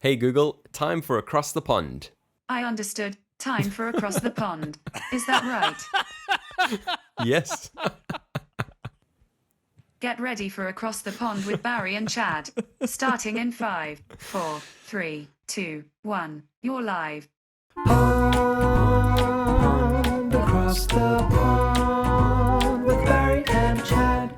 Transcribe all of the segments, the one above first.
Hey Google, time for Across the Pond. I understood. Time for Across the Pond. Is that right? Yes. Get ready for Across the Pond with Barry and Chad. Starting in 5, 4, 3, 2, 1. You're live. Pond, across the pond with Barry and Chad.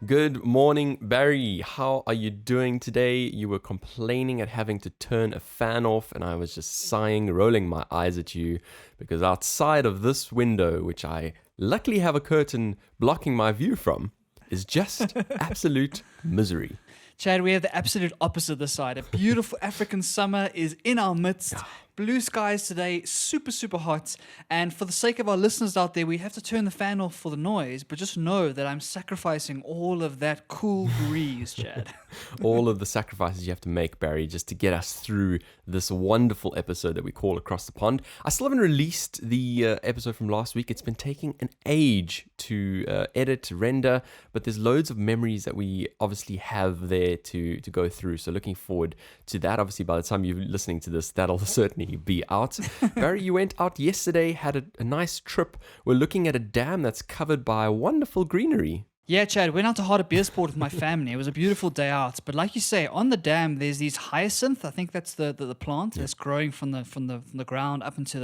Good morning, Barry. How are you doing today? You were complaining at having to turn a fan off, and I was just sighing, rolling my eyes at you, because outside of this window, which I luckily have a curtain blocking my view from, is just absolute misery. Chad, we have the absolute opposite this side. A beautiful African summer is in our midst. Blue skies today, super, super hot. And for the sake of our listeners out there, we have to turn the fan off for the noise. But just know that I'm sacrificing all of that cool breeze, Chad. All of the sacrifices you have to make, Barry, just to get us through this wonderful episode that we call Across the Pond. I still haven't released the episode from last week. It's been taking an age to edit, render, but there's loads of memories that we obviously have there to go through. So looking forward to that. Obviously, by the time you're listening to this, that'll certainly be out. Barry, you went out yesterday, had a nice trip. We're looking at a dam that's covered by wonderful greenery. Yeah, Chad, went out to Hartbeespoort with my family. It was a beautiful day out. But like you say, on the dam, there's these hyacinth. I think that's the plant that's growing from the ground up into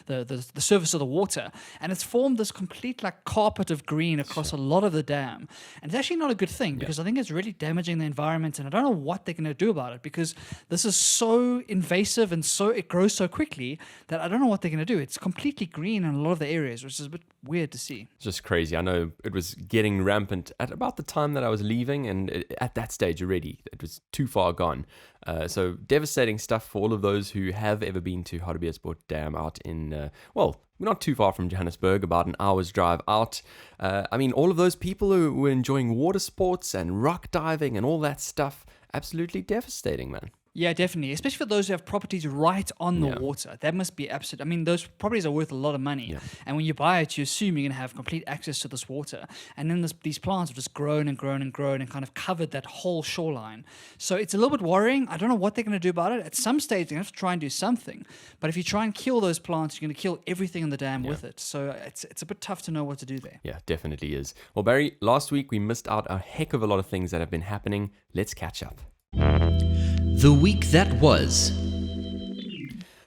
the surface of the water. And it's formed this complete like carpet of green across a lot of the dam. And it's actually not a good thing because I think it's really damaging the environment. And I don't know what they're going to do about it because this is so invasive and it grows so quickly that I don't know what they're going to do. It's completely green in a lot of the areas, which is a bit weird to see. It's just crazy. I know it was getting rampant at about the time that I was leaving, and at that stage already, it was too far gone. So devastating stuff for all of those who have ever been to Hartbeespoort Dam out in, we're not too far from Johannesburg, about an hour's drive out. I mean, all of those people who were enjoying water sports and rock diving and all that stuff, absolutely devastating, man. Yeah, definitely. Especially for those who have properties right on the water. That must be absolute. I mean, those properties are worth a lot of money. Yeah. And when you buy it, you assume you're going to have complete access to this water. And then these plants have just grown and grown and grown and kind of covered that whole shoreline. So it's a little bit worrying. I don't know what they're going to do about it. At some stage, they're going to have to try and do something. But if you try and kill those plants, you're going to kill everything in the dam with it. So it's a bit tough to know what to do there. Yeah, definitely is. Well, Barry, last week we missed out a heck of a lot of things that have been happening. Let's catch up. The week that was.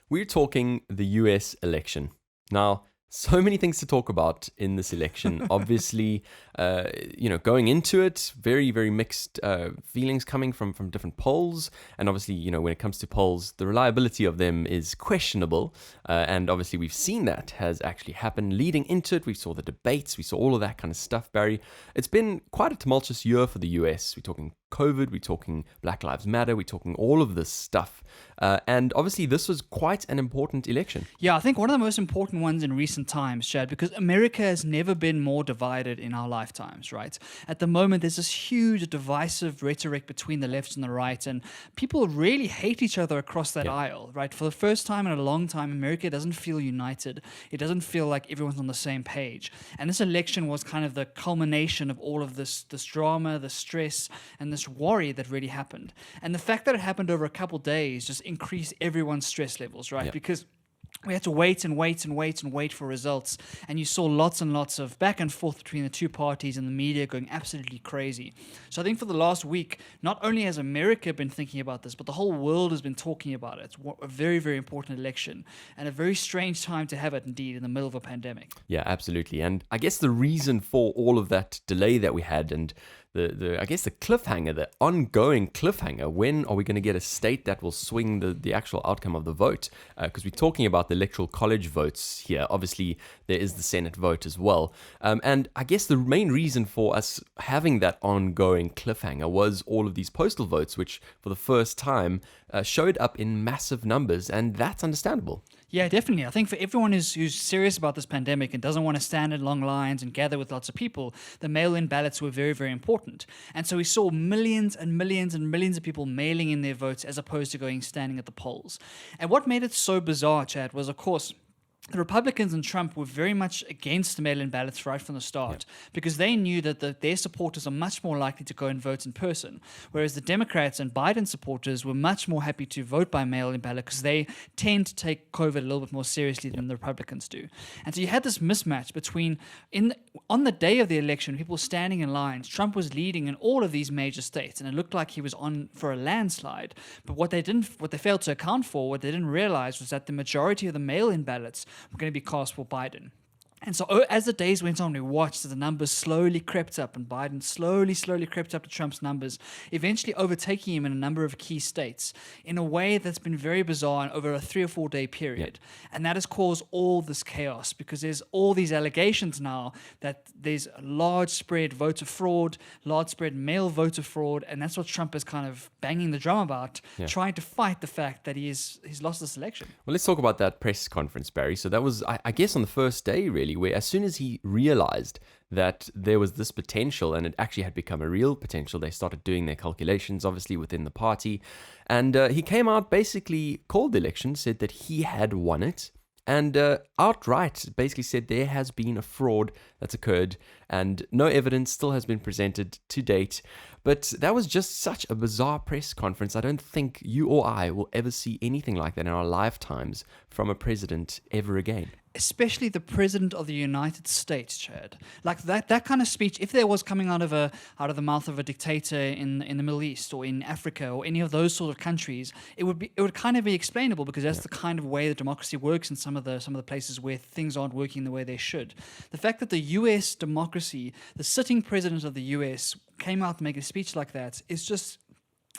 We're talking the US election. Now, so many things to talk about in this election. Obviously, going into it, very, very mixed feelings coming from different polls. And obviously, when it comes to polls, the reliability of them is questionable. And obviously, we've seen that has actually happened. Leading into it, we saw the debates, we saw all of that kind of stuff, Barry. It's been quite a tumultuous year for the US. We're talking COVID, we're talking Black Lives Matter, we're talking all of this stuff. And obviously, this was quite an important election. Yeah, I think one of the most important ones in recent times, Chad, because America has never been more divided in our lifetimes, right? At the moment, there's this huge divisive rhetoric between the left and the right, and people really hate each other across that aisle, right? For the first time in a long time, America doesn't feel united. It doesn't feel like everyone's on the same page. And this election was kind of the culmination of all of this drama, the stress, and this worry that really happened. And the fact that it happened over a couple days just increased everyone's stress levels, right? Yeah. Because we had to wait and wait and wait and wait for results. And you saw lots and lots of back and forth between the two parties and the media going absolutely crazy. So I think for the last week, not only has America been thinking about this, but the whole world has been talking about it. It's a very, very important election and a very strange time to have it indeed in the middle of a pandemic. Yeah, absolutely. And I guess the reason for all of that delay that we had and the cliffhanger, the ongoing cliffhanger, when are we going to get a state that will swing the actual outcome of the vote? Because we're talking about the electoral college votes here. Obviously, there is the Senate vote as well. And I guess the main reason for us having that ongoing cliffhanger was all of these postal votes, which for the first time showed up in massive numbers, and that's understandable. Yeah, definitely. I think for everyone who's serious about this pandemic and doesn't want to stand in long lines and gather with lots of people, the mail-in ballots were very, very important. And so we saw millions and millions and millions of people mailing in their votes as opposed to standing at the polls. And what made it so bizarre, Chad, was, of course, the Republicans and Trump were very much against the mail-in ballots right from the start because they knew that their supporters are much more likely to go and vote in person, whereas the Democrats and Biden supporters were much more happy to vote by mail-in ballot because they tend to take COVID a little bit more seriously than the Republicans do. And so you had this mismatch between, on the day of the election, people standing in lines, Trump was leading in all of these major states, and it looked like he was on for a landslide. But what they failed to account for, what they didn't realize, was that the majority of the mail-in ballots were going to be cast for Biden. And so as the days went on, we watched as the numbers slowly crept up, and Biden slowly crept up to Trump's numbers, eventually overtaking him in a number of key states in a way that's been very bizarre over a 3 or 4 day period. And that has caused all this chaos because there's all these allegations now that there's large spread voter fraud, large spread mail voter fraud, and that's what Trump is kind of banging the drum about, trying to fight the fact that he's lost this election. Well, let's talk about that press conference, Barry. So that was, I guess, on the first day, really, where as soon as he realized that there was this potential and it actually had become a real potential, they started doing their calculations, obviously, within the party. And he came out, basically called the election, said that he had won it, and outright basically said there has been a fraud that's occurred and no evidence still has been presented to date. But that was just such a bizarre press conference. I don't think you or I will ever see anything like that in our lifetimes from a president ever again. Especially the president of the United States, Chad. Like that kind of speech, if there was coming out of the mouth of a dictator in the Middle East or in Africa or any of those sort of countries, it would kind of be explainable because that's the kind of way that democracy works in some of the places where things aren't working the way they should. The fact that the US democracy, the sitting president of the US, came out to make a speech like that is just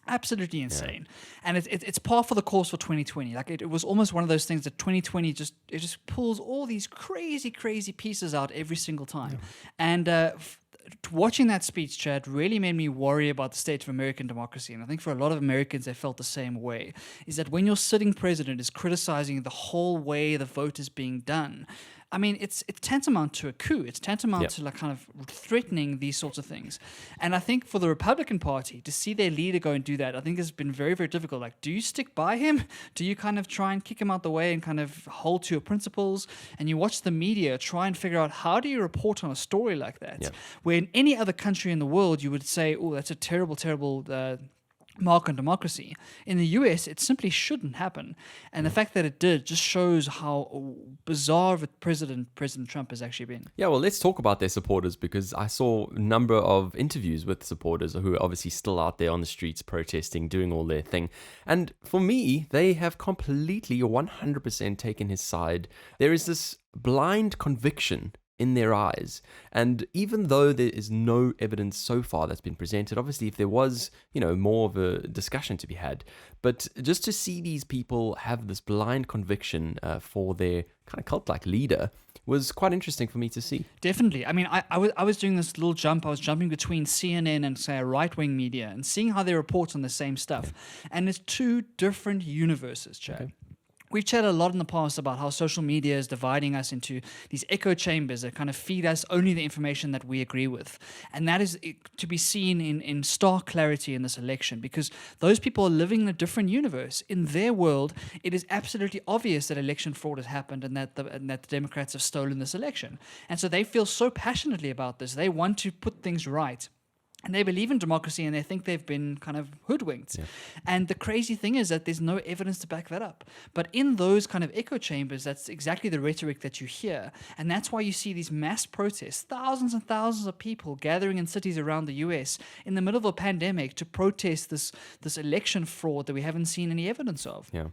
absolutely insane. And it's par for the course for 2020. Like it was almost one of those things that 2020 just pulls all these crazy pieces out every single time. And watching that speech, Chad, really made me worry about the state of American democracy. And I think for a lot of Americans, they felt the same way, is that when your sitting president is criticizing the whole way the vote is being done, I mean, it's tantamount to a coup. It's tantamount to like kind of threatening these sorts of things. And I think for the Republican Party to see their leader go and do that, I think has been very, very difficult. Like, do you stick by him? Do you kind of try and kick him out the way and kind of hold to your principles? And you watch the media try and figure out how do you report on a story like that? Where in any other country in the world, you would say, oh, that's a terrible mark on democracy. In the US, it simply shouldn't happen. And the fact that it did just shows how bizarre of a President Trump has actually been. Yeah, well, let's talk about their supporters, because I saw a number of interviews with supporters who are obviously still out there on the streets protesting, doing all their thing. And for me, they have completely 100% taken his side. There is this blind conviction in their eyes. And even though there is no evidence so far that's been presented, obviously if there was, more of a discussion to be had, but just to see these people have this blind conviction for their kind of cult-like leader was quite interesting for me to see. Definitely. I mean, I was doing this little jump. I was jumping between CNN and, say, a right-wing media and seeing how they report on the same stuff. And it's two different universes, Chad. Okay. We've chatted a lot in the past about how social media is dividing us into these echo chambers that kind of feed us only the information that we agree with. And that is to be seen in stark clarity in this election, because those people are living in a different universe. In their world, it is absolutely obvious that election fraud has happened and that the Democrats have stolen this election. And so they feel so passionately about this. They want to put things right. And they believe in democracy and they think they've been kind of hoodwinked. Yeah. And the crazy thing is that there's no evidence to back that up. But in those kind of echo chambers, that's exactly the rhetoric that you hear. And that's why you see these mass protests, thousands and thousands of people gathering in cities around the US in the middle of a pandemic to protest this election fraud that we haven't seen any evidence of. Yeah.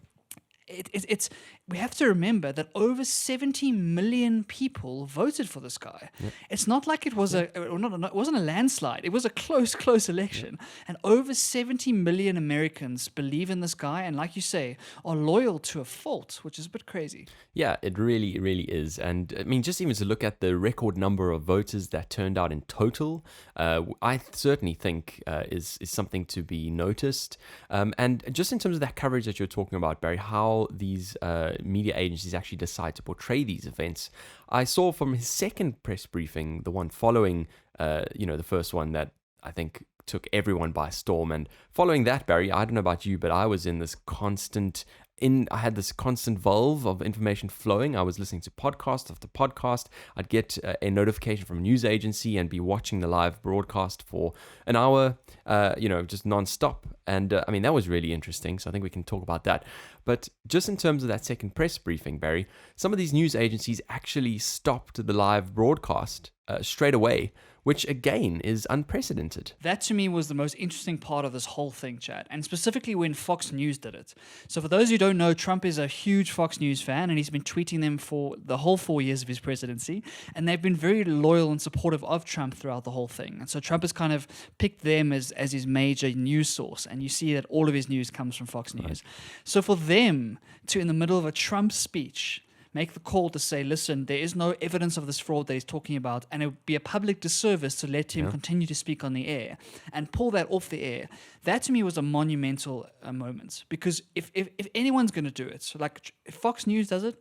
We have to remember that over 70 million people voted for this guy. Yep. It's not like it was it wasn't a landslide. It was a close election. Yep. And over 70 million Americans believe in this guy and, like you say, are loyal to a fault, which is a bit crazy. Yeah, it really, really is. And I mean, just even to look at the record number of voters that turned out in total, I certainly think is something to be noticed. And just in terms of that coverage that you're talking about, Barry, how these media agencies actually decide to portray these events. I saw from his second press briefing, the one following, the first one that I think took everyone by storm. And following that, Barry, I don't know about you, but I was in this constant I had this constant valve of information flowing. I was listening to podcast after podcast. I'd get a notification from a news agency and be watching the live broadcast for an hour, just nonstop. And I mean, that was really interesting. So I think we can talk about that. But just in terms of that second press briefing, Barry, some of these news agencies actually stopped the live broadcast straight away, which again is unprecedented. That to me was the most interesting part of this whole thing, Chad, and specifically when Fox News did it. So for those who don't know, Trump is a huge Fox News fan, and he's been tweeting them for the whole 4 years of his presidency, and they've been very loyal and supportive of Trump throughout the whole thing. And so Trump has kind of picked them as his major news source, and you see that all of his news comes from Fox News. Right. So for them to, in the middle of a Trump speech, make the call to say, listen, there is no evidence of this fraud that he's talking about, and it would be a public disservice to let him continue to speak on the air and pull that off the air. That to me was a monumental moment, because if anyone's going to do it, so like if Fox News does it,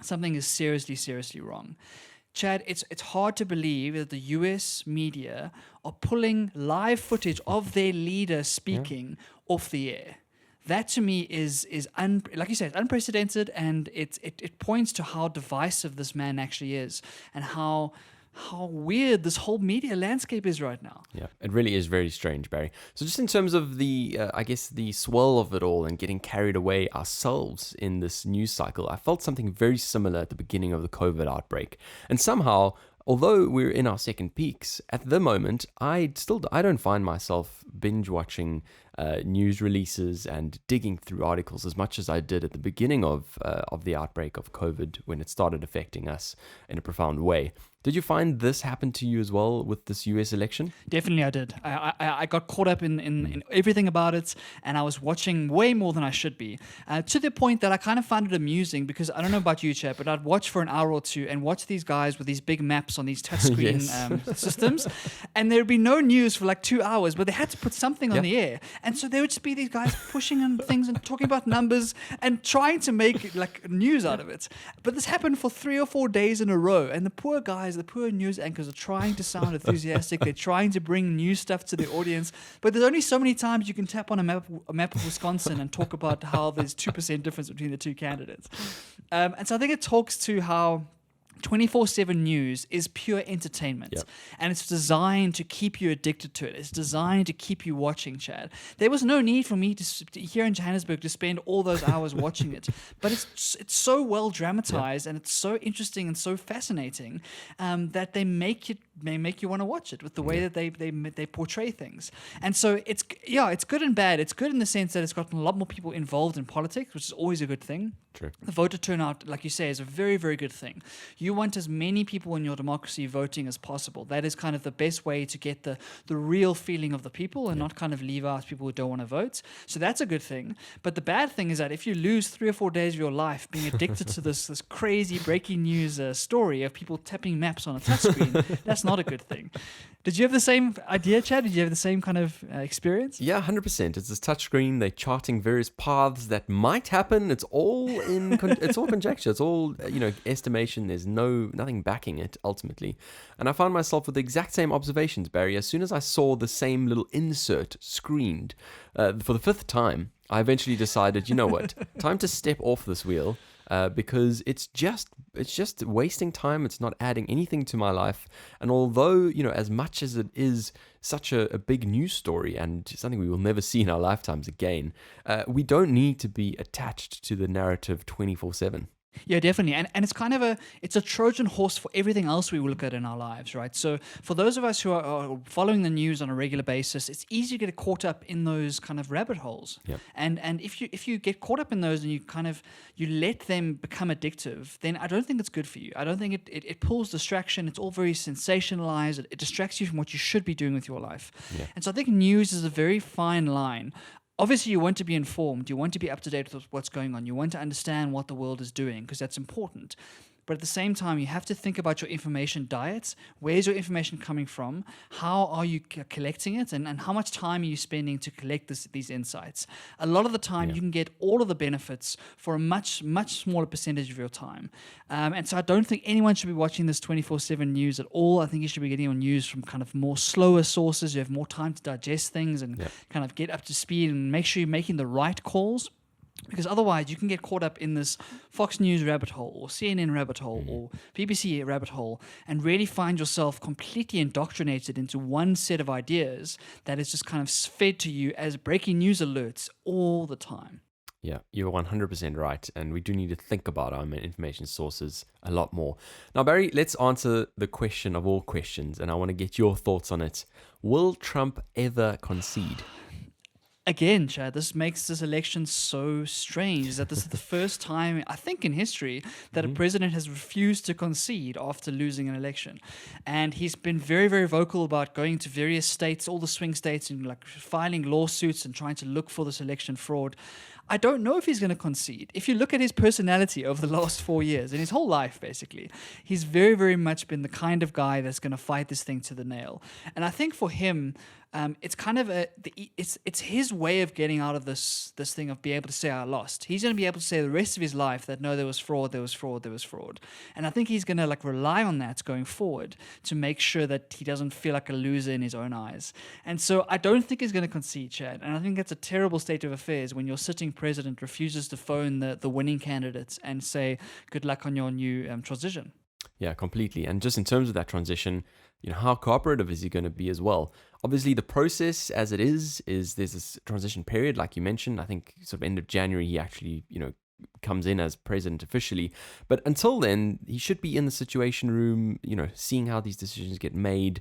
something is seriously, seriously wrong. Chad, it's hard to believe that the US media are pulling live footage of their leader speaking off the air. That to me is like you said, unprecedented, and it points to how divisive this man actually is, and how weird this whole media landscape is right now. Yeah, it really is very strange, Barry. So just in terms of the, the swirl of it all and getting carried away ourselves in this news cycle, I felt something very similar at the beginning of the COVID outbreak. And somehow, although we're in our second peaks, at the moment, I don't find myself binge watching news releases and digging through articles as much as I did at the beginning of the outbreak of COVID when it started affecting us in a profound way. Did you find this happen to you as well with this US election? Definitely I did. I got caught up in everything about it, and I was watching way more than I should be, to the point that I kind of found it amusing, because I don't know about you, Chad, but I'd watch for an hour or two and watch these guys with these big maps on these touchscreen systems, and there'd be no news for like 2 hours, but they had to put something on the air. And so there would just be these guys pushing on things and talking about numbers and trying to make like news out of it. But this happened for 3 or 4 days in a row, and the poor guys, the poor news anchors are trying to sound enthusiastic. They're trying to bring new stuff to the audience, but there's only so many times you can tap on a map of Wisconsin and talk about how there's 2% difference between the two candidates. And so I think it talks to how 24/7 news is pure entertainment, and it's designed to keep you addicted to it. It's designed to keep you watching, Chad. There was no need for me to here in Johannesburg to spend all those hours watching it, but it's so well dramatized and it's so interesting and so fascinating that they make you want to watch it with the way that they portray things. And so it's good and bad. It's good in the sense that it's gotten a lot more people involved in politics, which is always a good thing. True. The voter turnout, like you say, is a very, very good thing. You want as many people in your democracy voting as possible. That is kind of the best way to get the real feeling of the people and not kind of leave out people who don't want to vote. So that's a good thing. But the bad thing is that if you lose 3 or 4 days of your life being addicted to this crazy breaking news story of people tapping maps on a touchscreen, that's not a good thing. Did you have the same idea, Chad? Did you have the same kind of experience? Yeah, 100%. It's this touchscreen. They're charting various paths that might happen. It's all it's all conjecture. It's all estimation. There's nothing backing it ultimately. And I found myself with the exact same observations, Barry. As soon as I saw the same little insert screened for the 5th time, I eventually decided, you know what, time to step off this wheel. Because it's just wasting time. It's not adding anything to my life. And although, as much as it is such a big news story and something we will never see in our lifetimes again, we don't need to be attached to the narrative 24/7. Yeah, definitely. And it's kind of it's a Trojan horse for everything else we look at in our lives, right? So for those of us who are following the news on a regular basis, it's easy to get caught up in those kind of rabbit holes. Yep. And if you get caught up in those and you let them become addictive, then I don't think it's good for you. I don't think it pulls distraction. It's all very sensationalized. It distracts you from what you should be doing with your life. Yeah. And so I think news is a very fine line. Obviously, you want to be informed. You want to be up to date with what's going on. You want to understand what the world is doing, because that's important. But at the same time, you have to think about your information diet. Where's your information coming from? How are you collecting it? And how much time are you spending to collect these insights? A lot of the time, you can get all of the benefits for a much, much smaller percentage of your time. And so I don't think anyone should be watching this 24/7 news at all. I think you should be getting your news from kind of more slower sources. You have more time to digest things and kind of get up to speed and make sure you're making the right calls. Because otherwise, you can get caught up in this Fox News rabbit hole or CNN rabbit hole or BBC rabbit hole and really find yourself completely indoctrinated into one set of ideas that is just kind of fed to you as breaking news alerts all the time. Yeah, you're 100% right. And we do need to think about our information sources a lot more. Now, Barry, let's answer the question of all questions. And I want to get your thoughts on it. Will Trump ever concede? Again, Chad, this makes this election so strange, is that this is the first time, I think, in history that a president has refused to concede after losing an election. And he's been very, very vocal about going to various states, all the swing states, and like filing lawsuits and trying to look for this election fraud. I don't know if he's going to concede. If you look at his personality over the last 4 years, and his whole life, basically, he's very, very much been the kind of guy that's going to fight this thing to the nail. And I think for him, it's kind of it's his way of getting out of this thing of being able to say I lost. He's going to be able to say the rest of his life that no, there was fraud, there was fraud, there was fraud. And I think he's going to like rely on that going forward to make sure that he doesn't feel like a loser in his own eyes. And so I don't think he's going to concede, Chad. And I think that's a terrible state of affairs when your sitting president refuses to phone the winning candidates and say good luck on your new transition. Yeah, completely. And just in terms of that transition, how cooperative is he going to be as well? Obviously, the process as it is there's this transition period, like you mentioned. I think sort of end of January, he actually, comes in as president officially. But until then, he should be in the situation room, seeing how these decisions get made,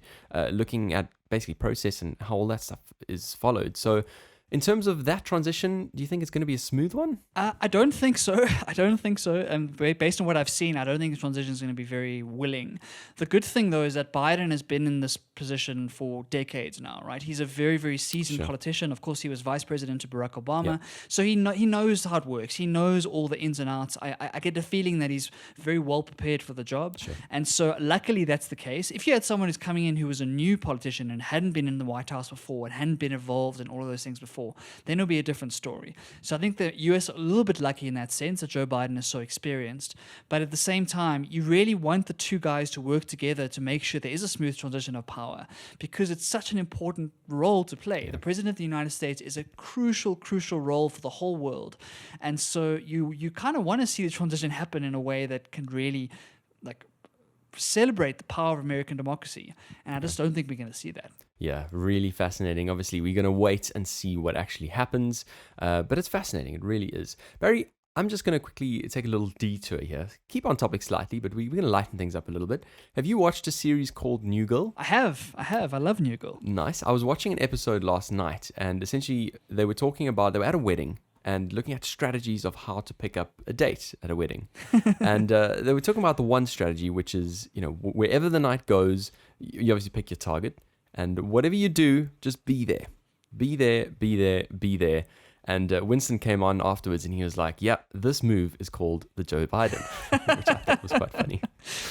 looking at basically process and how all that stuff is followed. So in terms of that transition, do you think it's going to be a smooth one? I don't think so. I don't think so. And based on what I've seen, I don't think the transition is going to be very willing. The good thing, though, is that Biden has been in this position for decades now, right? He's a very, very seasoned politician. Of course, he was vice president to Barack Obama. So he knows how it works. He knows all the ins and outs. I get the feeling that he's very well prepared for the job. And so luckily, that's the case. If you had someone who's coming in who was a new politician and hadn't been in the White House before and hadn't been involved in all of those things before, then it'll be a different story. So I think the US are a little bit lucky in that sense that Joe Biden is so experienced. But at the same time, you really want the two guys to work together to make sure there is a smooth transition of power because it's such an important role to play. The President of the United States is a crucial, crucial role for the whole world. And so you kind of want to see the transition happen in a way that can really celebrate the power of American democracy. And I just don't think we're going to see that. Yeah, really fascinating. Obviously, we're going to wait and see what actually happens. But it's fascinating. It really is. Barry, I'm just going to quickly take a little detour here. Keep on topic slightly, but we're going to lighten things up a little bit. Have you watched a series called New Girl? I have. I love New Girl. Nice. I was watching an episode last night, and essentially they were at a wedding and looking at strategies of how to pick up a date at a wedding. And they were talking about the one strategy, which is, wherever the night goes, you obviously pick your target. And whatever you do, just be there. Be there, be there, be there. And Winston came on afterwards and he was like, yeah, this move is called the Joe Biden, which I thought was quite funny.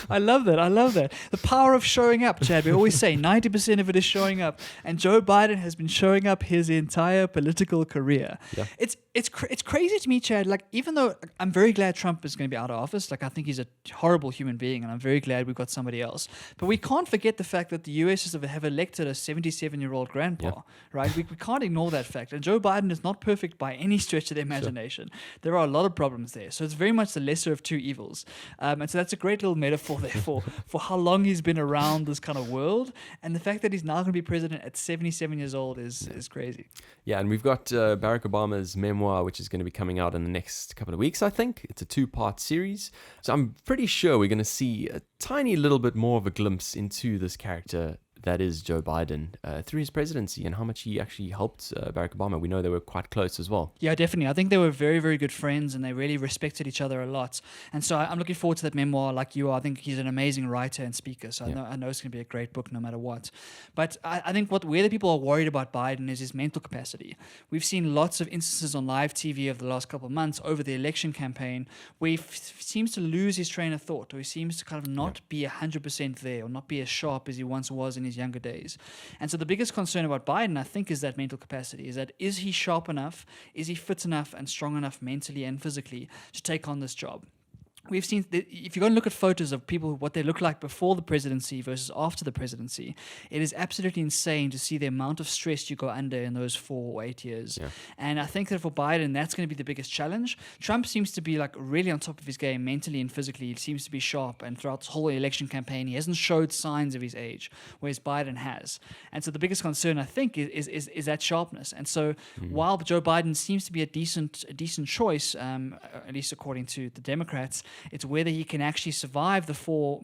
I love that. The power of showing up, Chad. We always say 90% of it is showing up. And Joe Biden has been showing up his entire political career. Yeah. It's crazy to me, Chad. Like, even though I'm very glad Trump is going to be out of office, like I think he's a horrible human being and I'm very glad we've got somebody else. But we can't forget the fact that the US have elected a 77-year-old grandpa, right? We can't ignore that fact. And Joe Biden is not perfect by any stretch of the imagination. There are a lot of problems there. So it's very much the lesser of two evils. And so that's a great little metaphor there for how long he's been around this kind of world. And the fact that he's now going to be president at 77 years old is crazy. Yeah, and we've got Barack Obama's memoir, which is going to be coming out in the next couple of weeks, I think. It's a 2-part series. So I'm pretty sure we're going to see a tiny little bit more of a glimpse into this character that is Joe Biden through his presidency and how much he actually helped Barack Obama. We know they were quite close as well. Yeah, definitely. I think they were very, very good friends and they really respected each other a lot. And so I'm looking forward to that memoir like you are. I think he's an amazing writer and speaker. So I know it's going to be a great book no matter what. But I think where the people are worried about Biden is his mental capacity. We've seen lots of instances on live TV over the last couple of months over the election campaign where he seems to lose his train of thought or he seems to kind of not be 100% there or not be as sharp as he once was in his younger days. And so the biggest concern about Biden, I think, is that mental capacity, is he sharp enough? Is he fit enough and strong enough mentally and physically to take on this job? we've seen, if you go and look at photos of people, what they look like before the presidency versus after the presidency, it is absolutely insane to see the amount of stress you go under in those 4 or 8 years. Yeah. And I think that for Biden, that's going to be the biggest challenge. Trump seems to be like really on top of his game mentally and physically. He seems to be sharp. And throughout this whole election campaign, he hasn't showed signs of his age, whereas Biden has. And so the biggest concern, I think, is that sharpness. And so while Joe Biden seems to be a decent choice, at least according to the Democrats, it's whether he can actually survive the 4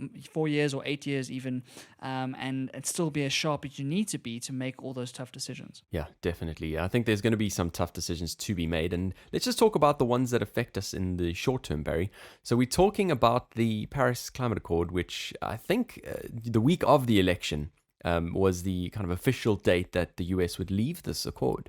years or 8 years even, and still be as sharp as you need to be to make all those tough decisions. Yeah, definitely. I think there's going to be some tough decisions to be made. And let's just talk about the ones that affect us in the short term, Barry. So we're talking about the Paris Climate Accord, which I think the week of the election was the kind of official date that the US would leave this accord.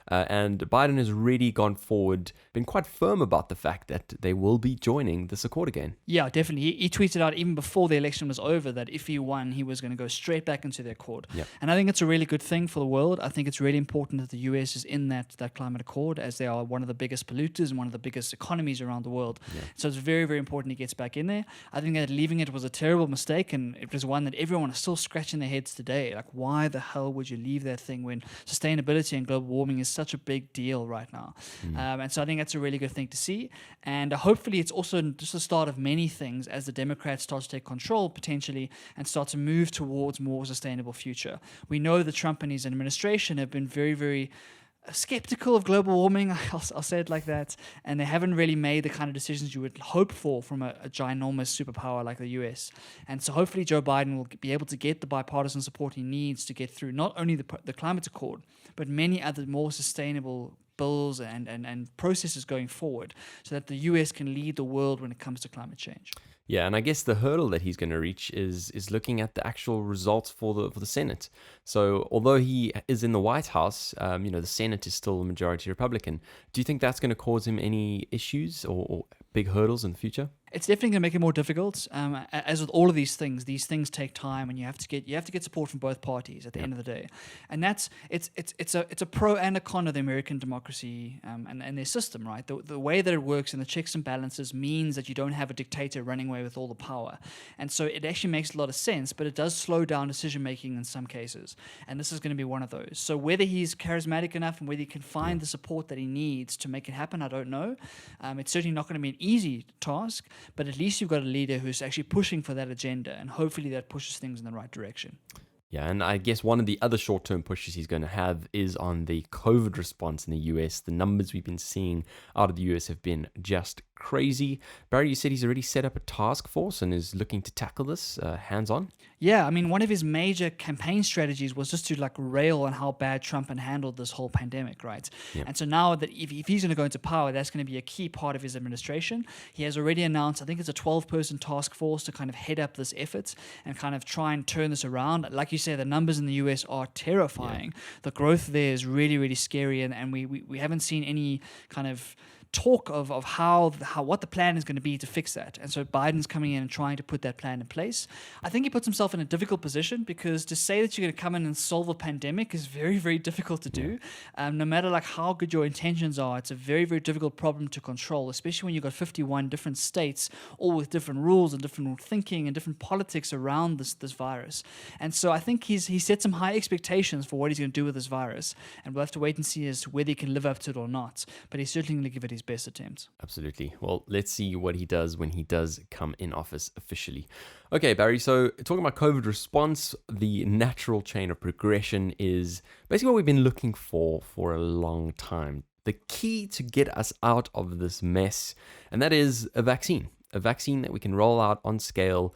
And Biden has really gone forward, been quite firm about the fact that they will be joining this accord again. Yeah, definitely. He tweeted out even before the election was over that if he won, he was going to go straight back into the accord. Yep. And I think it's a really good thing for the world. I think it's really important that the US is in that climate accord, as they are one of the biggest polluters and one of the biggest economies around the world. Yeah. So it's very, very important he gets back in there. I think that leaving it was a terrible mistake, and it was one that everyone is still scratching their heads today. Like, why the hell would you leave that thing when sustainability and global warming is such a big deal right now? And so I think that's a really good thing to see. And hopefully it's also just the start of many things as the Democrats start to take control potentially and start to move towards more sustainable future. We know that Trump and his administration have been very, very skeptical of global warming, I'll say it like that, and they haven't really made the kind of decisions you would hope for from a ginormous superpower like the US. And so hopefully Joe Biden will be able to get the bipartisan support he needs to get through not only the climate accord, but many other more sustainable bills and processes going forward so that the US can lead the world when it comes to climate change. Yeah, and I guess the hurdle that he's going to reach is looking at the actual results for the Senate. So although he is in the White House, the Senate is still a majority Republican. Do you think that's going to cause him any issues or big hurdles in the future? It's definitely going to make it more difficult. As with all of these things take time, and you have to get support from both parties at the end of the day. And that's it's a pro and a con of the American democracy and their system, right? The way that it works and the checks and balances means that you don't have a dictator running away with all the power. And so it actually makes a lot of sense, but it does slow down decision making in some cases. And this is going to be one of those. So whether he's charismatic enough and whether he can find the support that he needs to make it happen, I don't know. It's certainly not going to be an easy task. But at least you've got a leader who's actually pushing for that agenda, and hopefully that pushes things in the right direction. Yeah, and I guess one of the other short-term pushes he's going to have is on the COVID response in the US. The numbers we've been seeing out of the US have been just crazy. Barry, you said he's already set up a task force and is looking to tackle this hands-on. Yeah, I mean, one of his major campaign strategies was just to rail on how bad Trump had handled this whole pandemic, right? Yep. And so now that if he's going to go into power, that's going to be a key part of his administration. He has already announced, I think it's a 12-person task force to kind of head up this effort and kind of try and turn this around. Like you say, the numbers in the US are terrifying. Yeah. The growth there is really, really scary, and we haven't seen any kind of talk of how what the plan is going to be to fix that. And so Biden's coming in and trying to put that plan in place. I think he puts himself in a difficult position because to say that you're going to come in and solve a pandemic is very, very difficult to do. No matter how good your intentions are, it's a very, very difficult problem to control, especially when you've got 51 different states, all with different rules and different thinking and different politics around this virus. And so I think he set some high expectations for what he's going to do with this virus, and we'll have to wait and see as whether he can live up to it or not. But he's certainly going to give it his best attempt. Absolutely. Well, let's see what he does when he does come in office officially. Okay, Barry, so talking about COVID response, the natural chain of progression is basically what we've been looking for a long time. The key to get us out of this mess, and that is a vaccine that we can roll out on scale,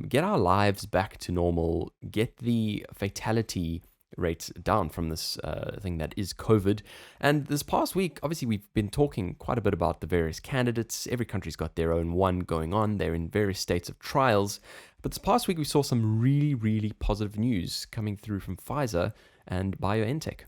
get our lives back to normal, get the fatality rates down from this thing that is COVID. And this past week, obviously, we've been talking quite a bit about the various candidates. Every country's got their own one going on. They're in various states of trials. But this past week, we saw some really, really positive news coming through from Pfizer and BioNTech.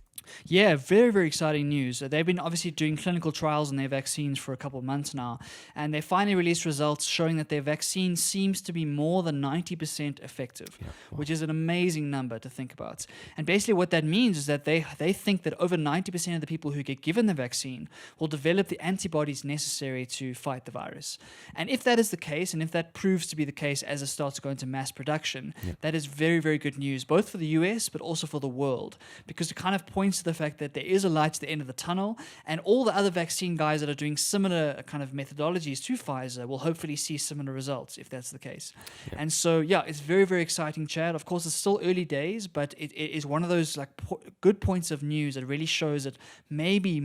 Yeah, very, very exciting news. They've been obviously doing clinical trials on their vaccines for a couple of months now, and they finally released results showing that their vaccine seems to be more than 90% effective, which is an amazing number to think about. And basically what that means is that they think that over 90% of the people who get given the vaccine will develop the antibodies necessary to fight the virus. And if that is the case, and if that proves to be the case as it starts to go into mass production, that is very, very good news, both for the US, but also for the world, because it kind of points to the fact that there is a light at the end of the tunnel, and all the other vaccine guys that are doing similar kind of methodologies to Pfizer will hopefully see similar results if that's the case. And so, yeah, it's very, very exciting, Chad. Of course, it's still early days, but it is one of those like good points of news that really shows that maybe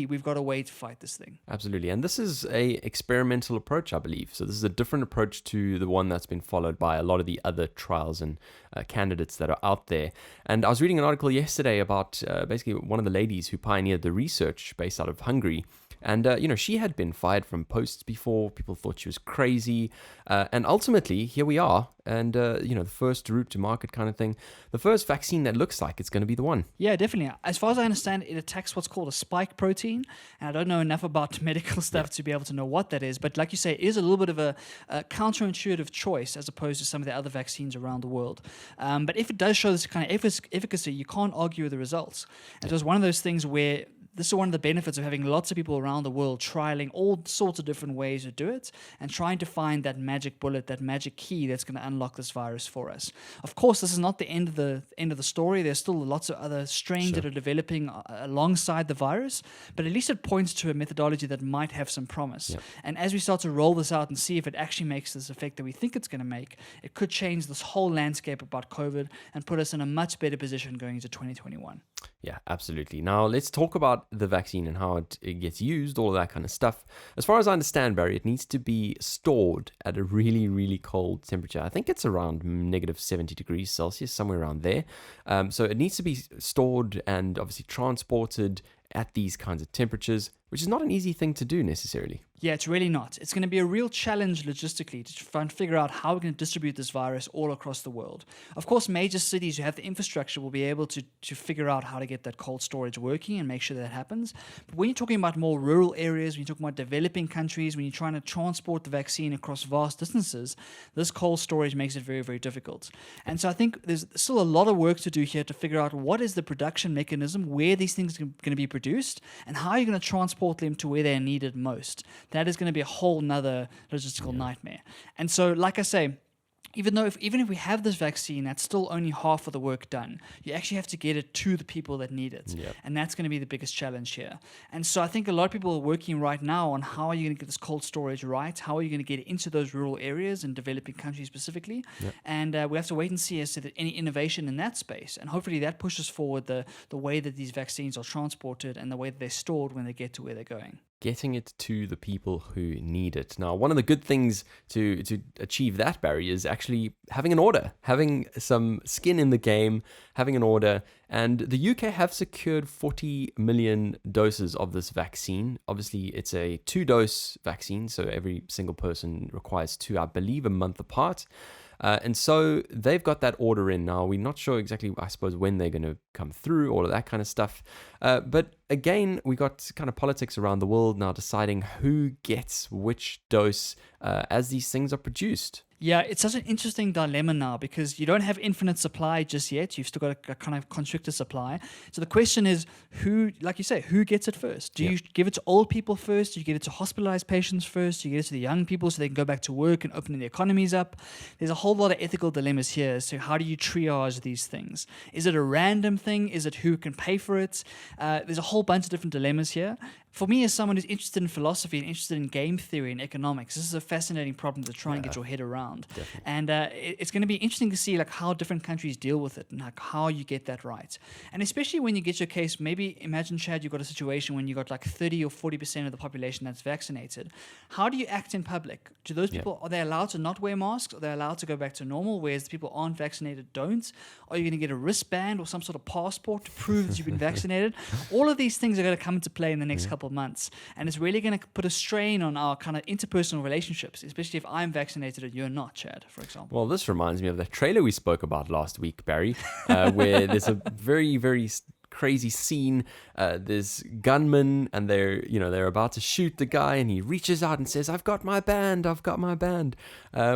we've got a way to fight this thing. Absolutely. And this is a experimental approach, I believe. So this is a different approach to the one that's been followed by a lot of the other trials and candidates that are out there. And I was reading an article yesterday about basically one of the ladies who pioneered the research based out of Hungary. And, she had been fired from posts before. People thought she was crazy. And ultimately, here we are. And, the first route to market kind of thing. The first vaccine that looks like it's going to be the one. Yeah, definitely. As far as I understand, it attacks what's called a spike protein. And I don't know enough about medical stuff to be able to know what that is. But like you say, it is a little bit of a counterintuitive choice as opposed to some of the other vaccines around the world. But if it does show this kind of efficacy, you can't argue with the results. And so it's one of those things where this is one of the benefits of having lots of people around the world trialing all sorts of different ways to do it and trying to find that magic bullet, that magic key that's going to unlock this virus for us. Of course, this is not the end of the story. There's still lots of other strains that are developing alongside the virus, but at least it points to a methodology that might have some promise. Yep. And as we start to roll this out and see if it actually makes this effect that we think it's going to make, it could change this whole landscape about COVID and put us in a much better position going into 2021. Yeah, absolutely. Now, let's talk about the vaccine and how it gets used, all of that kind of stuff. As far as I understand, Barry, it needs to be stored at a really, really cold temperature. I think it's around negative 70 degrees Celsius, somewhere around there. So it needs to be stored and obviously transported at these kinds of temperatures, which is not an easy thing to do necessarily. Yeah, it's really not. It's going to be a real challenge logistically to try and figure out how we're going to distribute this virus all across the world. Of course, major cities who have the infrastructure will be able to figure out how to get that cold storage working and make sure that happens. But when you're talking about more rural areas, when you're talking about developing countries, when you're trying to transport the vaccine across vast distances, this cold storage makes it very, very difficult. And so I think there's still a lot of work to do here to figure out what is the production mechanism, where these things are going to be produced, and how are you going to transport them to where they're needed most. That is going to be a whole nother logistical nightmare. And so, like I say, even if we have this vaccine, that's still only half of the work done. You actually have to get it to the people that need it. Yep. And that's going to be the biggest challenge here. And so I think a lot of people are working right now on how are you going to get this cold storage right? How are you going to get it into those rural areas and developing countries specifically? Yep. And we have to wait and see as to any innovation in that space. And hopefully that pushes forward the way that these vaccines are transported and the way that they're stored when they get to where they're going. Getting it to the people who need it. Now, one of the good things to achieve that, Barry, is actually having an order, having some skin in the game, having an order. And the UK have secured 40 million doses of this vaccine. Obviously, it's a 2-dose vaccine, so every single person requires 2, I believe, a month apart. And so they've got that order in now. We're not sure exactly, I suppose, when they're going to come through, all of that kind of stuff. But again, we got kind of politics around the world now deciding who gets which dose as these things are produced. Yeah, it's such an interesting dilemma now because you don't have infinite supply just yet. You've still got a kind of constricted supply. So the question is who, like you say, who gets it first? Do you give it to old people first? Do you give it to hospitalized patients first? Do you give it to the young people so they can go back to work and open the economies up? There's a whole lot of ethical dilemmas here. So how do you triage these things? Is it a random thing? Is it who can pay for it? There's a whole bunch of different dilemmas here. For me, as someone who's interested in philosophy and interested in game theory and economics, this is a fascinating problem to try and get your head around. Definitely. And it's going to be interesting to see like how different countries deal with it and like how you get that right. And especially when you get your case, maybe imagine, Chad, you've got a situation when you've got like 30 or 40% of the population that's vaccinated. How do you act in public? Do those people, are they allowed to not wear masks? Are they allowed to go back to normal, whereas the people aren't vaccinated don't? Are you going to get a wristband or some sort of passport to prove that you've been vaccinated? All of these things are going to come into play in the next couple of months, and it's really going to put a strain on our kind of interpersonal relationships, especially if I'm vaccinated and you're not, Chad, for example. Well, this reminds me of the trailer we spoke about last week, Barry, where there's a very, very crazy scene. There's gunmen, and they're about to shoot the guy, and he reaches out and says, "I've got my band,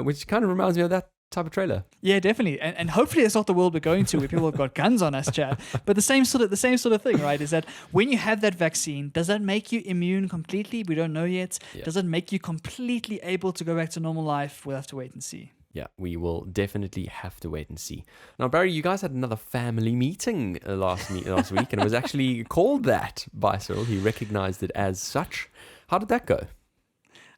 which kind of reminds me of that type of trailer. Yeah, definitely, and hopefully it's not the world we're going to where people have got guns on us, Chad. But the same sort of thing, right? Is that when you have that vaccine, does that make you immune completely? We don't know yet. Yeah. Does it make you completely able to go back to normal life? We'll have to wait and see. Yeah, we will definitely have to wait and see. Now, Barry, you guys had another family meeting last week, and it was actually called that by Cyril. He recognized it as such. How did that go?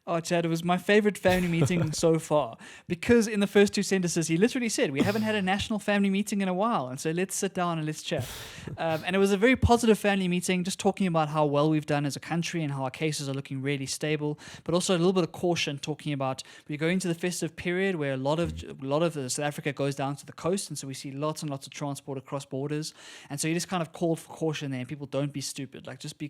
Oh, Chad, it was my favorite family meeting so far, because in the first two sentences, he literally said, we haven't had a national family meeting in a while, and so let's sit down and let's chat. And it was a very positive family meeting, just talking about how well we've done as a country and how our cases are looking really stable, but also a little bit of caution, talking about we're going to the festive period where a lot of South Africa goes down to the coast, and so we see lots and lots of transport across borders. And so he just kind of called for caution there, and people, don't be stupid. Like, just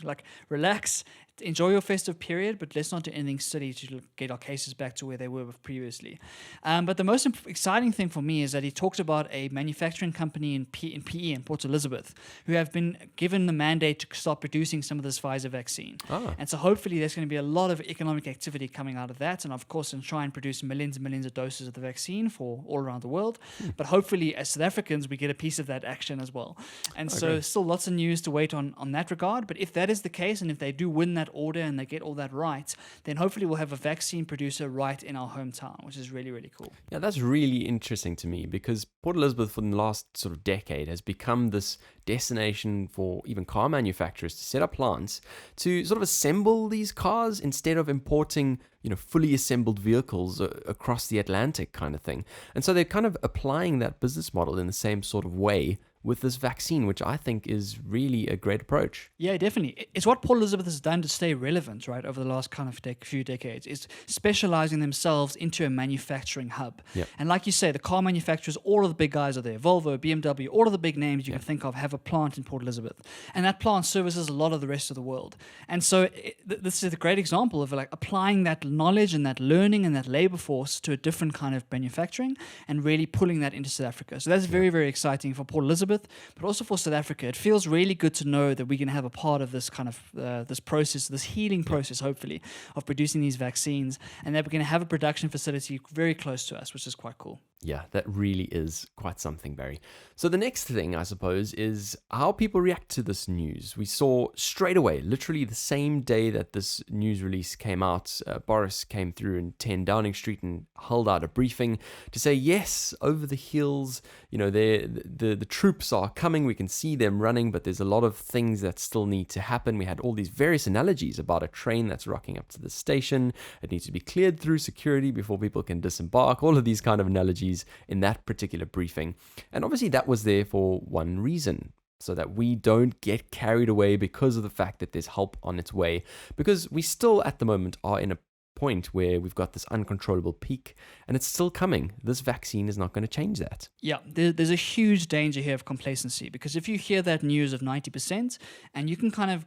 like, relax, enjoy your festive period, but let's not do anything silly to get our cases back to where they were previously. But the most exciting thing for me is that he talked about a manufacturing company in PE, in Port Elizabeth, who have been given the mandate to start producing some of this Pfizer vaccine. And so hopefully there's going to be a lot of economic activity coming out of that, and of course, and try and produce millions and millions of doses of the vaccine for all around the world. But hopefully, as South Africans, we get a piece of that action as well. And so still lots of news to wait on that regard. But if that is the case, and if they do win that order and they get all that right, then hopefully we'll have a vaccine producer right in our hometown, which is really, really cool. Yeah, that's really interesting to me, because Port Elizabeth for the last sort of decade has become this destination for even car manufacturers to set up plants to sort of assemble these cars instead of importing, fully assembled vehicles across the Atlantic kind of thing. And so they're kind of applying that business model in the same sort of way with this vaccine, which I think is really a great approach. Yeah, definitely. It's what Port Elizabeth has done to stay relevant, right, over the last kind of few decades, is specializing themselves into a manufacturing hub. Yep. And like you say, the car manufacturers, all of the big guys are there. Volvo, BMW, all of the big names you can think of have a plant in Port Elizabeth. And that plant services a lot of the rest of the world. And so this is a great example of like applying that knowledge and that learning and that labor force to a different kind of manufacturing and really pulling that into South Africa. So that's very, very exciting for Port Elizabeth, but also for South Africa. It feels really good to know that we can have a part of this kind of this process, this healing process, hopefully, of producing these vaccines, and that we're going to have a production facility very close to us, which is quite cool. Yeah, that really is quite something, Barry. So the next thing, I suppose, is how people react to this news. We saw straight away, literally the same day that this news release came out, Boris came through in 10 Downing Street and held out a briefing to say, yes, over the hills, the troops are coming, we can see them running, but there's a lot of things that still need to happen. We had all these various analogies about a train that's rocking up to the station. It needs to be cleared through security before people can disembark, all of these kind of analogies in that particular briefing. And obviously that was there for one reason, so that we don't get carried away because of the fact that there's help on its way, because we still at the moment are in a point where we've got this uncontrollable peak and it's still coming. This vaccine is not going to change that. Yeah, there's a huge danger here of complacency, because if you hear that news of 90% and you can kind of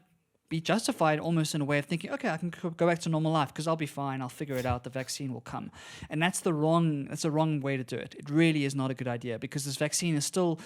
be justified almost in a way of thinking, okay, I can go back to normal life because I'll be fine, I'll figure it out, the vaccine will come. And that's the wrong way to do it. It really is not a good idea, because this vaccine is still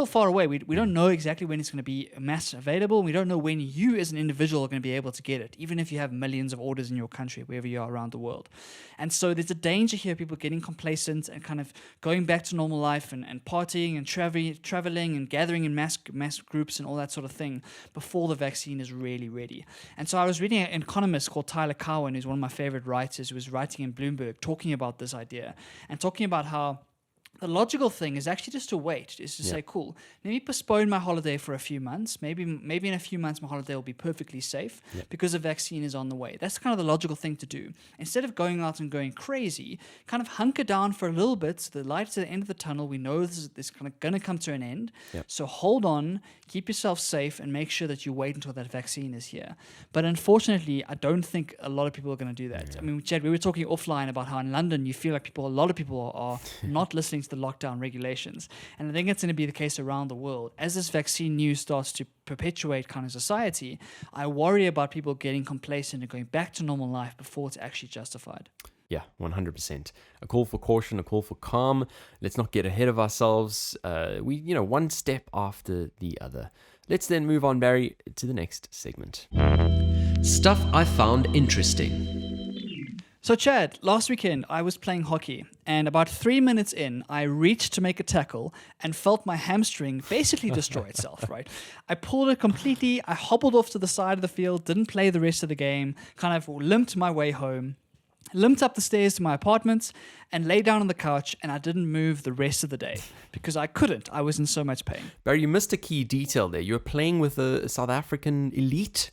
far away. We don't know exactly when it's going to be mass available. We don't know when you as an individual are going to be able to get it, even if you have millions of orders in your country, wherever you are around the world. And so there's a danger here of people getting complacent and kind of going back to normal life and partying and traveling and gathering in mass groups and all that sort of thing before the vaccine is really ready. And so I was reading an economist called Tyler Cowen, who's one of my favorite writers, who was writing in Bloomberg, talking about this idea and talking about how the logical thing is actually just to wait, is to say, cool, let me postpone my holiday for a few months. Maybe in a few months my holiday will be perfectly safe because the vaccine is on the way. That's kind of the logical thing to do. Instead of going out and going crazy, kind of hunker down for a little bit. So the light's at the end of the tunnel. We know this is kind of going to come to an end. So hold on, keep yourself safe, and make sure that you wait until that vaccine is here. But unfortunately, I don't think a lot of people are going to do that. I mean, Chad, we were talking offline about how in London you feel like a lot of people are not listening to the lockdown regulations. And I think it's going to be the case around the world. As this vaccine news starts to perpetuate kind of society, I worry about people getting complacent and going back to normal life before it's actually justified. Yeah, 100%. A call for caution, a call for calm. Let's not get ahead of ourselves. One step after the other. Let's then move on, Barry, to the next segment. Stuff I found interesting. So, Chad, last weekend I was playing hockey, and about 3 minutes in, I reached to make a tackle and felt my hamstring basically destroy itself, right? I pulled it completely, I hobbled off to the side of the field, didn't play the rest of the game, kind of limped my way home, limped up the stairs to my apartment, and lay down on the couch, and I didn't move the rest of the day because I couldn't. I was in so much pain. Barry, you missed a key detail there. You were playing with a South African elite.